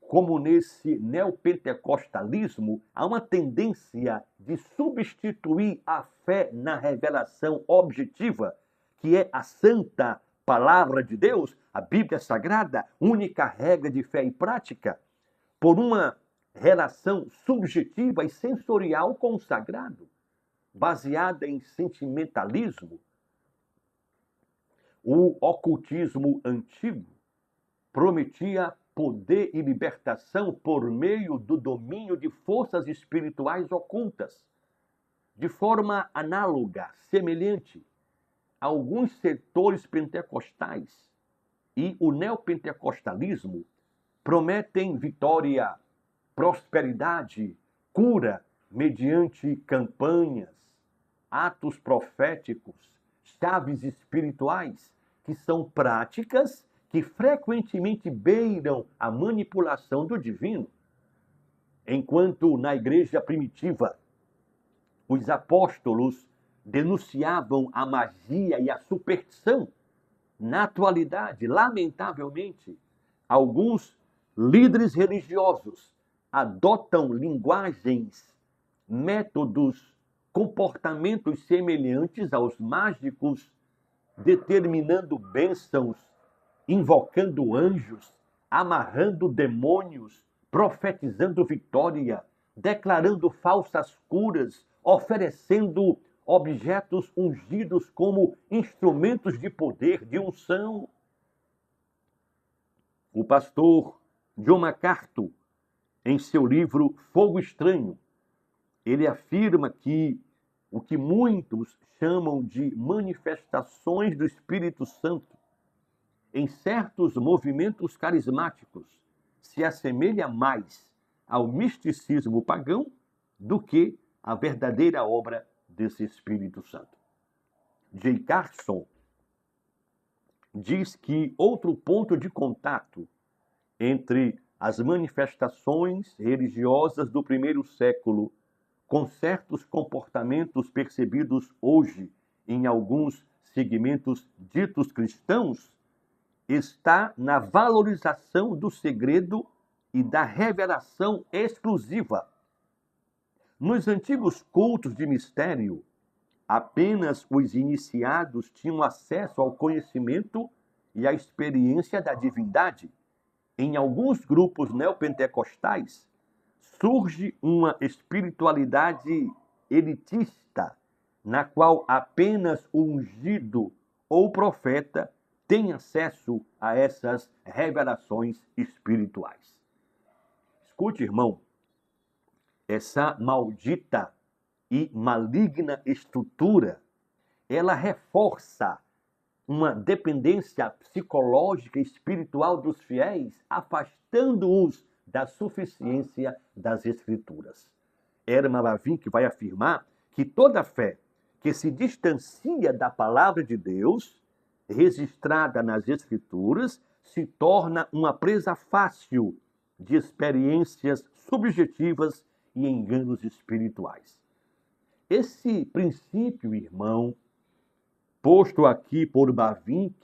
como nesse neopentecostalismo, há uma tendência de substituir a fé na revelação objetiva, que é a santa palavra de Deus, a Bíblia Sagrada, única regra de fé e prática, por uma relação subjetiva e sensorial com o sagrado, baseada em sentimentalismo. O ocultismo antigo prometia poder e libertação por meio do domínio de forças espirituais ocultas. De forma análoga, semelhante, alguns setores pentecostais e o neopentecostalismo prometem vitória, prosperidade, cura mediante campanhas, atos proféticos, chaves espirituais, que são práticas que frequentemente beiram a manipulação do divino. Enquanto na igreja primitiva os apóstolos denunciavam a magia e a superstição, na atualidade, lamentavelmente, alguns líderes religiosos adotam linguagens, métodos, comportamentos semelhantes aos mágicos, determinando bênçãos, invocando anjos, amarrando demônios, profetizando vitória, declarando falsas curas, oferecendo objetos ungidos como instrumentos de poder, de unção. O pastor John MacArthur, em seu livro Fogo Estranho, ele afirma que o que muitos chamam de manifestações do Espírito Santo em certos movimentos carismáticos se assemelha mais ao misticismo pagão do que à verdadeira obra desse Espírito Santo. J. Carson diz que outro ponto de contato entre as manifestações religiosas do primeiro século com certos comportamentos percebidos hoje em alguns segmentos ditos cristãos está na valorização do segredo e da revelação exclusiva. Nos antigos cultos de mistério, apenas os iniciados tinham acesso ao conhecimento e à experiência da divindade. Em alguns grupos neopentecostais, surge uma espiritualidade elitista, na qual apenas o ungido ou profeta tem acesso a essas revelações espirituais. Escute, irmão, essa maldita e maligna estrutura, ela reforça uma dependência psicológica e espiritual dos fiéis, afastando-os da suficiência das Escrituras. Hermann Bavinck vai afirmar que toda fé que se distancia da palavra de Deus, registrada nas Escrituras, se torna uma presa fácil de experiências subjetivas e enganos espirituais. Esse princípio, irmão, posto aqui por Bavinck,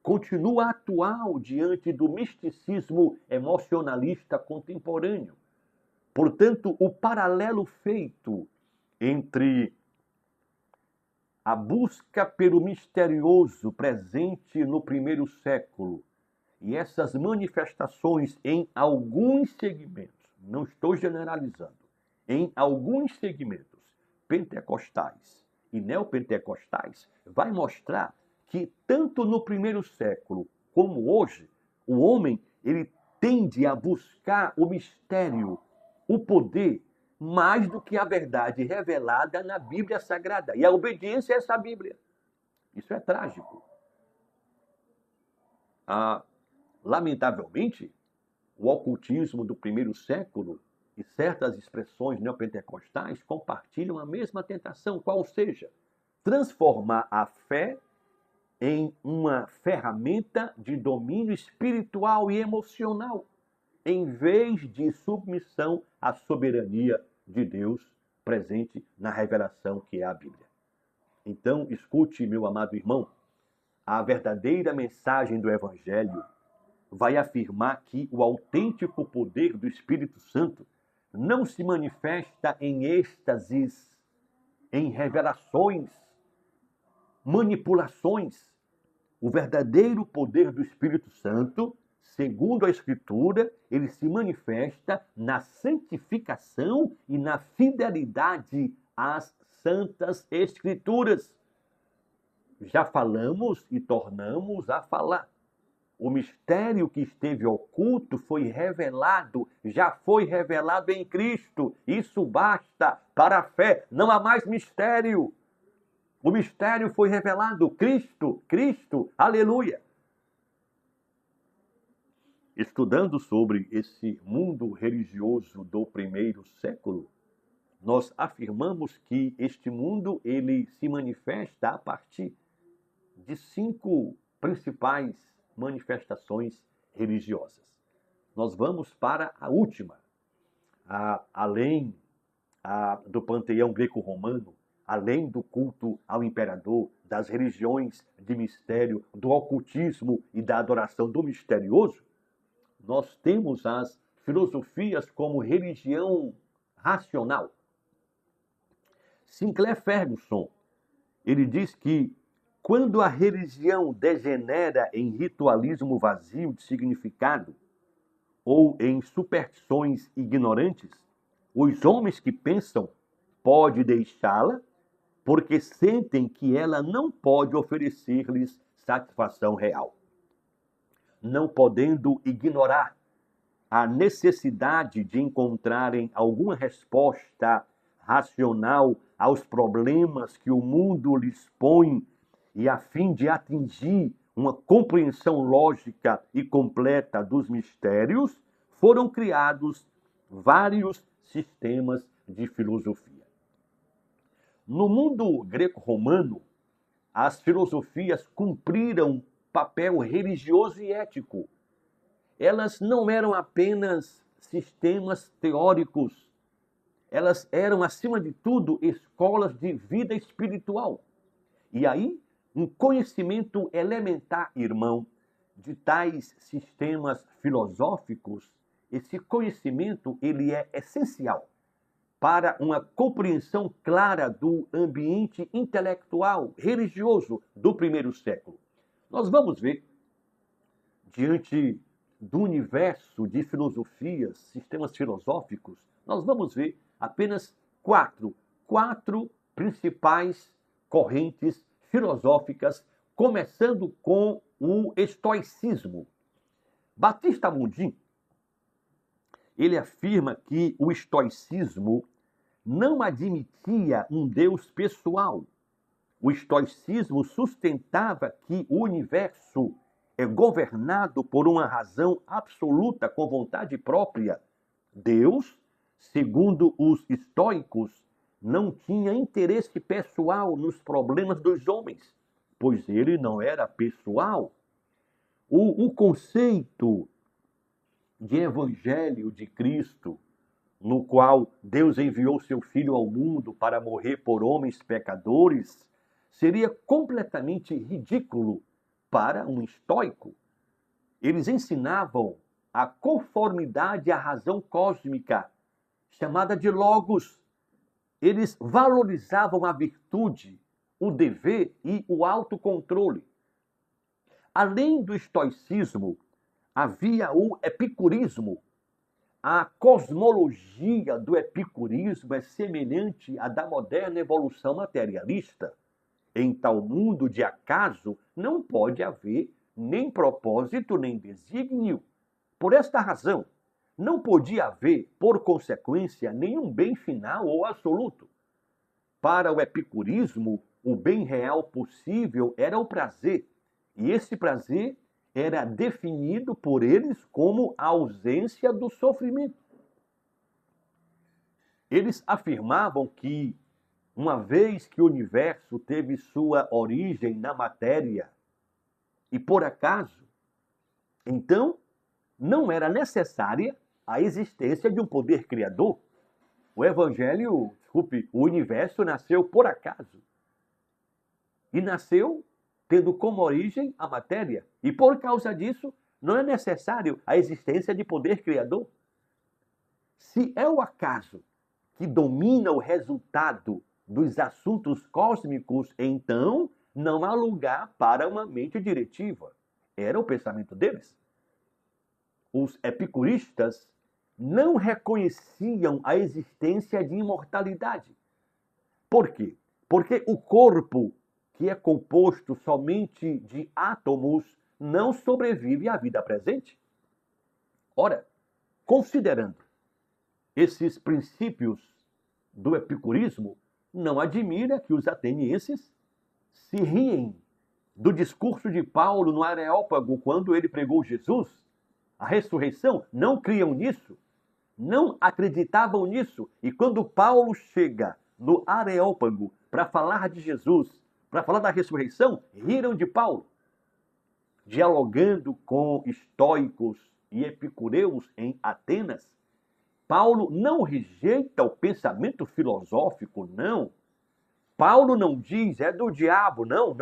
continua atual diante do misticismo emocionalista contemporâneo. Portanto, o paralelo feito entre a busca pelo misterioso presente no primeiro século e essas manifestações em alguns segmentos, não estou generalizando, em alguns segmentos pentecostais e neopentecostais, vai mostrar que tanto no primeiro século como hoje, o homem ele tende a buscar o mistério, o poder, mais do que a verdade revelada na Bíblia Sagrada. E a obediência a essa Bíblia. Isso é trágico. Lamentavelmente, o ocultismo do primeiro século e certas expressões neopentecostais compartilham a mesma tentação, qual seja, transformar a fé em uma ferramenta de domínio espiritual e emocional, em vez de submissão à soberania de Deus presente na revelação que é a Bíblia. Então, escute, meu amado irmão, a verdadeira mensagem do Evangelho vai afirmar que o autêntico poder do Espírito Santo não se manifesta em êxtases, em revelações, manipulações. O verdadeiro poder do Espírito Santo, segundo a Escritura, ele se manifesta na santificação e na fidelidade às santas Escrituras. Já falamos e tornamos a falar. O mistério que esteve oculto foi revelado, já foi revelado em Cristo. Isso basta para a fé. Não há mais mistério. O mistério foi revelado. Cristo, aleluia. Estudando sobre esse mundo religioso do primeiro século, nós afirmamos que este mundo ele se manifesta a partir de 5 principais manifestações religiosas. Nós vamos para a última, além do panteão greco-romano, além do culto ao imperador, das religiões de mistério, do ocultismo e da adoração do misterioso, nós temos as filosofias como religião racional. Sinclair Ferguson, ele diz que quando a religião degenera em ritualismo vazio de significado ou em superstições ignorantes, Os homens que pensam pode deixá-la porque sentem que ela não pode oferecer-lhes satisfação real. Não podendo ignorar a necessidade de encontrarem alguma resposta racional aos problemas que o mundo lhes põe e a fim de atingir uma compreensão lógica e completa dos mistérios, foram criados vários sistemas de filosofia. No mundo greco-romano, as filosofias cumpriram papel religioso e ético. Elas não eram apenas sistemas teóricos, elas eram, acima de tudo, escolas de vida espiritual. E aí, um conhecimento elementar, irmão, de tais sistemas filosóficos, esse conhecimento ele é essencial para uma compreensão clara do ambiente intelectual, religioso do primeiro século. Nós vamos ver, diante do universo de filosofias, sistemas filosóficos, nós vamos ver apenas quatro principais correntes filosóficas, começando com o estoicismo. Batista Mundin, ele afirma que o estoicismo não admitia um Deus pessoal. O estoicismo sustentava que o universo é governado por uma razão absoluta com vontade própria. Deus, segundo os estoicos, não tinha interesse pessoal nos problemas dos homens, pois ele não era pessoal. O conceito de evangelho de Cristo, no qual Deus enviou seu Filho ao mundo para morrer por homens pecadores, seria completamente ridículo para um estoico. Eles ensinavam a conformidade à razão cósmica, chamada de logos. Eles valorizavam a virtude, o dever e o autocontrole. Além do estoicismo, havia o epicurismo. A cosmologia do epicurismo é semelhante à da moderna evolução materialista. Em tal mundo de acaso, não pode haver nem propósito nem desígnio. Por esta razão, não podia haver, por consequência, nenhum bem final ou absoluto. Para o epicurismo, o bem real possível era o prazer, e esse prazer era definido por eles como a ausência do sofrimento. Eles afirmavam que, uma vez que o universo teve sua origem na matéria e por acaso, então não era necessária a existência de um poder criador. O o universo nasceu por acaso. E nasceu tendo como origem a matéria. E por causa disso, não é necessário a existência de poder criador. Se é o acaso que domina o resultado dos assuntos cósmicos, então não há lugar para uma mente diretiva. Era o pensamento deles. Os epicuristas não reconheciam a existência de imortalidade. Por quê? Porque o corpo, que é composto somente de átomos, não sobrevive à vida presente. Ora, considerando esses princípios do epicurismo, não admira que os atenienses se riem do discurso de Paulo no Areópago quando ele pregou Jesus, a ressurreição. Não criam nisso, não acreditavam nisso. E quando Paulo chega no Areópago para falar de Jesus, para falar da ressurreição, riram de Paulo. Dialogando com estoicos e epicureus em Atenas, Paulo não rejeita o pensamento filosófico, não. Paulo não diz, é do diabo, não.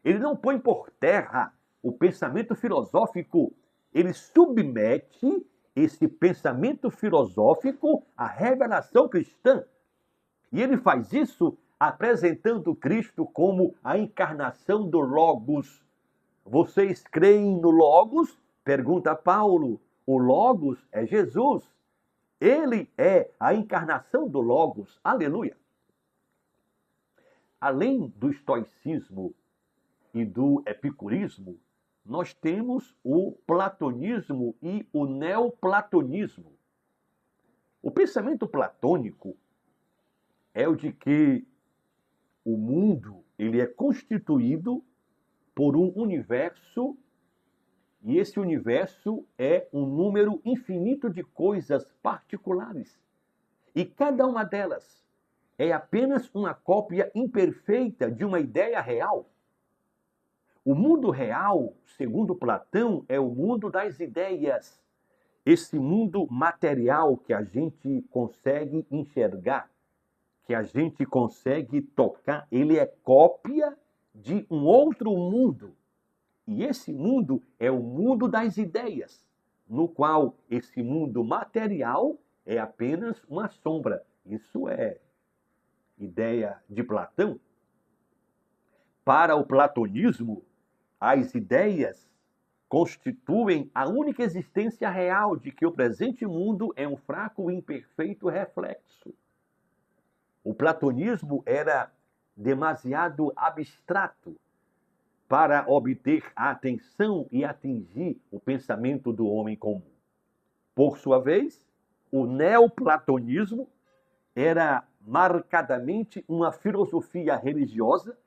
Ele não põe por terra o pensamento filosófico. Ele submete esse pensamento filosófico à revelação cristã. E ele faz isso apresentando Cristo como a encarnação do Logos. Vocês creem no Logos? Pergunta Paulo. O Logos é Jesus. Ele é a encarnação do Logos. Aleluia! Além do estoicismo e do epicurismo, nós temos o platonismo e o neoplatonismo. O pensamento platônico é o de que o mundo ele é constituído por um universo, e esse universo é um número infinito de coisas particulares. E cada uma delas é apenas uma cópia imperfeita de uma ideia real. O mundo real, segundo Platão, é o mundo das ideias. Esse mundo material que a gente consegue enxergar, que a gente consegue tocar, ele é cópia de um outro mundo. E esse mundo é o mundo das ideias, no qual esse mundo material é apenas uma sombra. Isso é ideia de Platão. Para o platonismo, as ideias constituem a única existência real de que o presente mundo é um fraco e imperfeito reflexo. O platonismo era demasiado abstrato para obter a atenção e atingir o pensamento do homem comum. Por sua vez, o neoplatonismo era marcadamente uma filosofia religiosa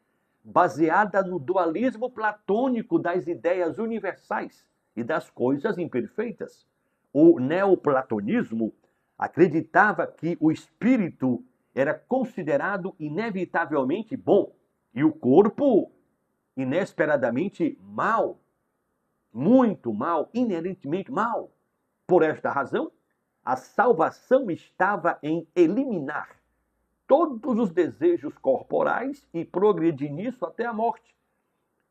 baseada no dualismo platônico das ideias universais e das coisas imperfeitas. O neoplatonismo acreditava que o espírito era considerado inevitavelmente bom e o corpo inesperadamente mal, muito mal, inerentemente mal. Por esta razão, a salvação estava em eliminar todos os desejos corporais e progredir nisso até a morte,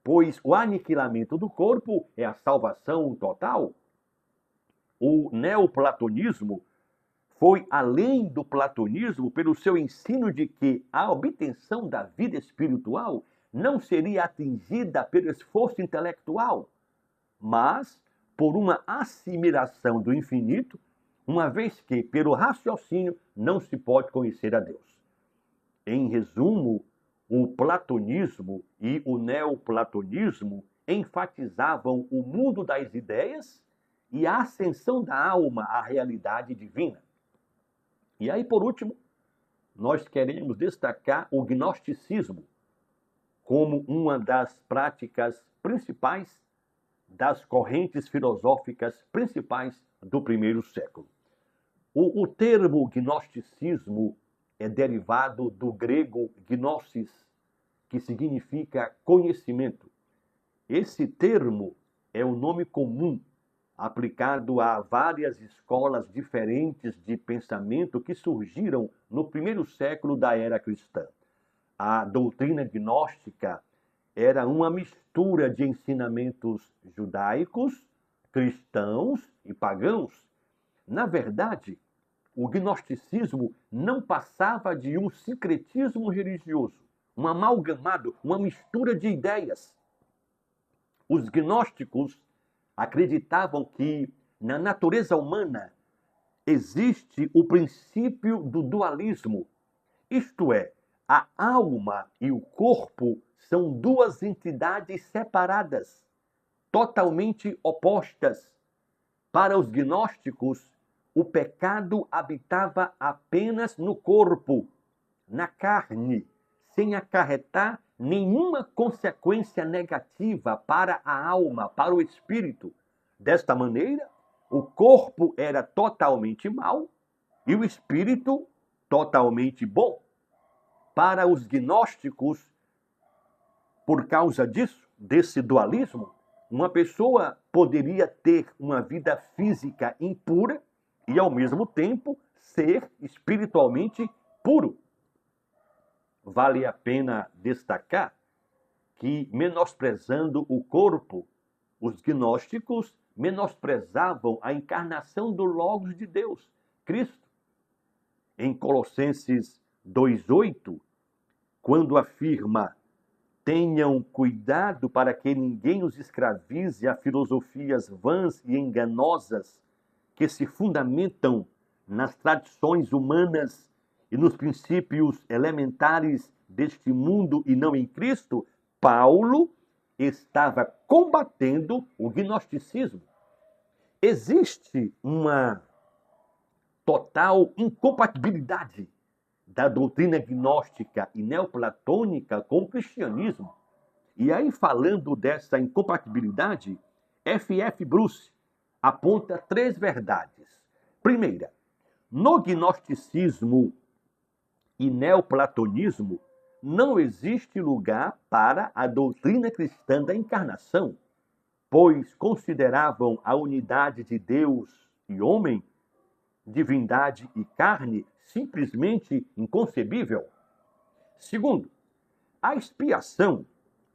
pois o aniquilamento do corpo é a salvação total. O neoplatonismo foi além do platonismo pelo seu ensino de que a obtenção da vida espiritual não seria atingida pelo esforço intelectual, mas por uma assimilação do infinito, uma vez que, pelo raciocínio, não se pode conhecer a Deus. Em resumo, o platonismo e o neoplatonismo enfatizavam o mundo das ideias e a ascensão da alma à realidade divina. E aí, por último, nós queremos destacar o gnosticismo como uma das práticas principais das correntes filosóficas principais do primeiro século. O termo gnosticismo é derivado do grego gnosis, que significa conhecimento. Esse termo é um nome comum aplicado a várias escolas diferentes de pensamento que surgiram no primeiro século da era cristã. A doutrina gnóstica era uma mistura de ensinamentos judaicos, cristãos e pagãos. Na verdade, o gnosticismo não passava de um sincretismo religioso, um amalgamado, uma mistura de ideias. Os gnósticos acreditavam que na natureza humana existe o princípio do dualismo, isto é, a alma e o corpo são duas entidades separadas, totalmente opostas. Para os gnósticos, o pecado habitava apenas no corpo, na carne, sem acarretar nenhuma consequência negativa para a alma, para o espírito. Desta maneira, o corpo era totalmente mau e o espírito totalmente bom. Para os gnósticos, por causa disso, desse dualismo, uma pessoa poderia ter uma vida física impura e, ao mesmo tempo, ser espiritualmente puro. Vale a pena destacar que, menosprezando o corpo, os gnósticos menosprezavam a encarnação do Logos de Deus, Cristo. Em Colossenses 2:8, quando afirma: tenham cuidado para que ninguém os escravize a filosofias vãs e enganosas que se fundamentam nas tradições humanas e nos princípios elementares deste mundo e não em Cristo, Paulo estava combatendo o gnosticismo. Existe uma total incompatibilidade da doutrina gnóstica e neoplatônica com o cristianismo. E aí, falando dessa incompatibilidade, F.F. Bruce aponta 3 verdades. Primeira, no gnosticismo e neoplatonismo não existe lugar para a doutrina cristã da encarnação, pois consideravam a unidade de Deus e homem, divindade e carne, simplesmente inconcebível. Segundo, a expiação,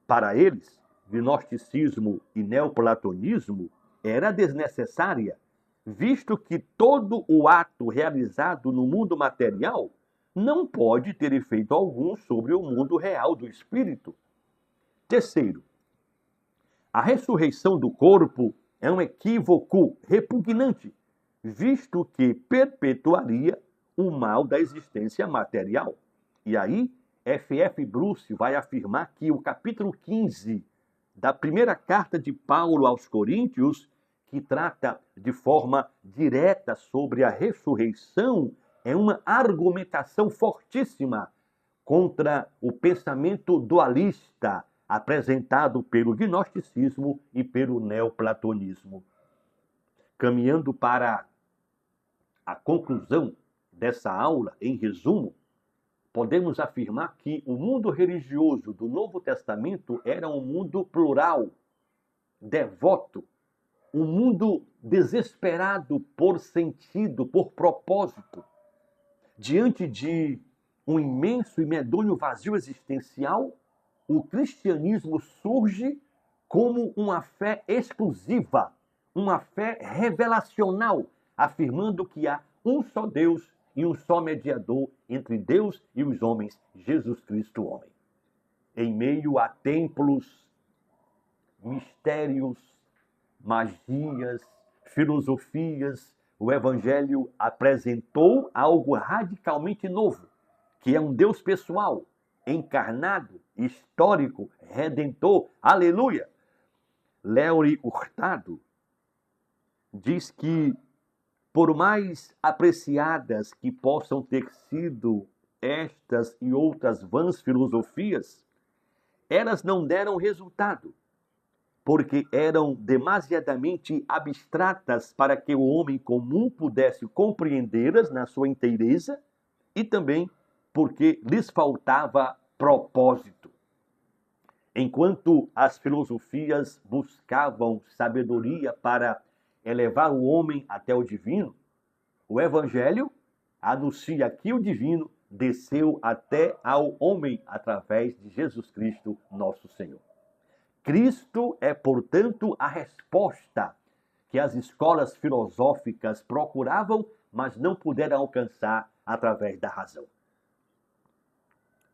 para eles, gnosticismo e neoplatonismo, era desnecessária, visto que todo o ato realizado no mundo material não pode ter efeito algum sobre o mundo real do espírito. Terceiro, a ressurreição do corpo é um equívoco repugnante, visto que perpetuaria o mal da existência material. E aí, F.F. Bruce vai afirmar que o capítulo 15 da primeira carta de Paulo aos Coríntios, que trata de forma direta sobre a ressurreição, é uma argumentação fortíssima contra o pensamento dualista apresentado pelo gnosticismo e pelo neoplatonismo. Caminhando para a conclusão dessa aula, em resumo, podemos afirmar que o mundo religioso do Novo Testamento era um mundo plural, devoto, um mundo desesperado por sentido, por propósito. Diante de um imenso e medonho vazio existencial, o cristianismo surge como uma fé exclusiva, uma fé revelacional, afirmando que há um só Deus e um só mediador entre Deus e os homens, Jesus Cristo, homem. Em meio a templos, mistérios, magias, filosofias, o Evangelho apresentou algo radicalmente novo, que é um Deus pessoal, encarnado, histórico, redentor. Aleluia! Léuri Hurtado diz que, por mais apreciadas que possam ter sido estas e outras vãs filosofias, elas não deram resultado, porque eram demasiadamente abstratas para que o homem comum pudesse compreendê-las na sua inteireza e também porque lhes faltava propósito. Enquanto as filosofias buscavam sabedoria para elevar o homem até o divino, o Evangelho anuncia que o divino desceu até ao homem através de Jesus Cristo, nosso Senhor. Cristo é, portanto, a resposta que as escolas filosóficas procuravam, mas não puderam alcançar através da razão.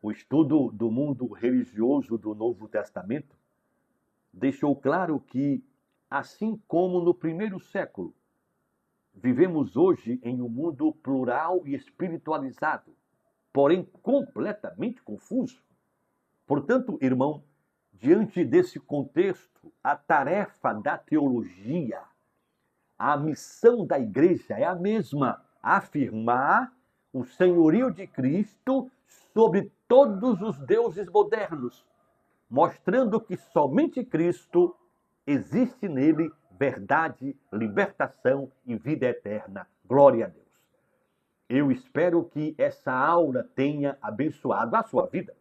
O estudo do mundo religioso do Novo Testamento deixou claro que, assim como no primeiro século, vivemos hoje em um mundo plural e espiritualizado, porém completamente confuso. Portanto, irmão, diante desse contexto, a tarefa da teologia, a missão da igreja é a mesma: afirmar o senhorio de Cristo sobre todos os deuses modernos, mostrando que somente Cristo existe nele verdade, libertação e vida eterna. Glória a Deus. Eu espero que essa aula tenha abençoado a sua vida.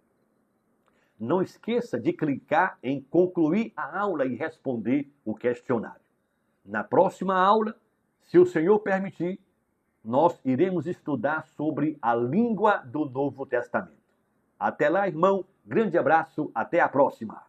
Não esqueça de clicar em concluir a aula e responder o questionário. Na próxima aula, se o Senhor permitir, nós iremos estudar sobre a língua do Novo Testamento. Até lá, irmão. Grande abraço. Até a próxima.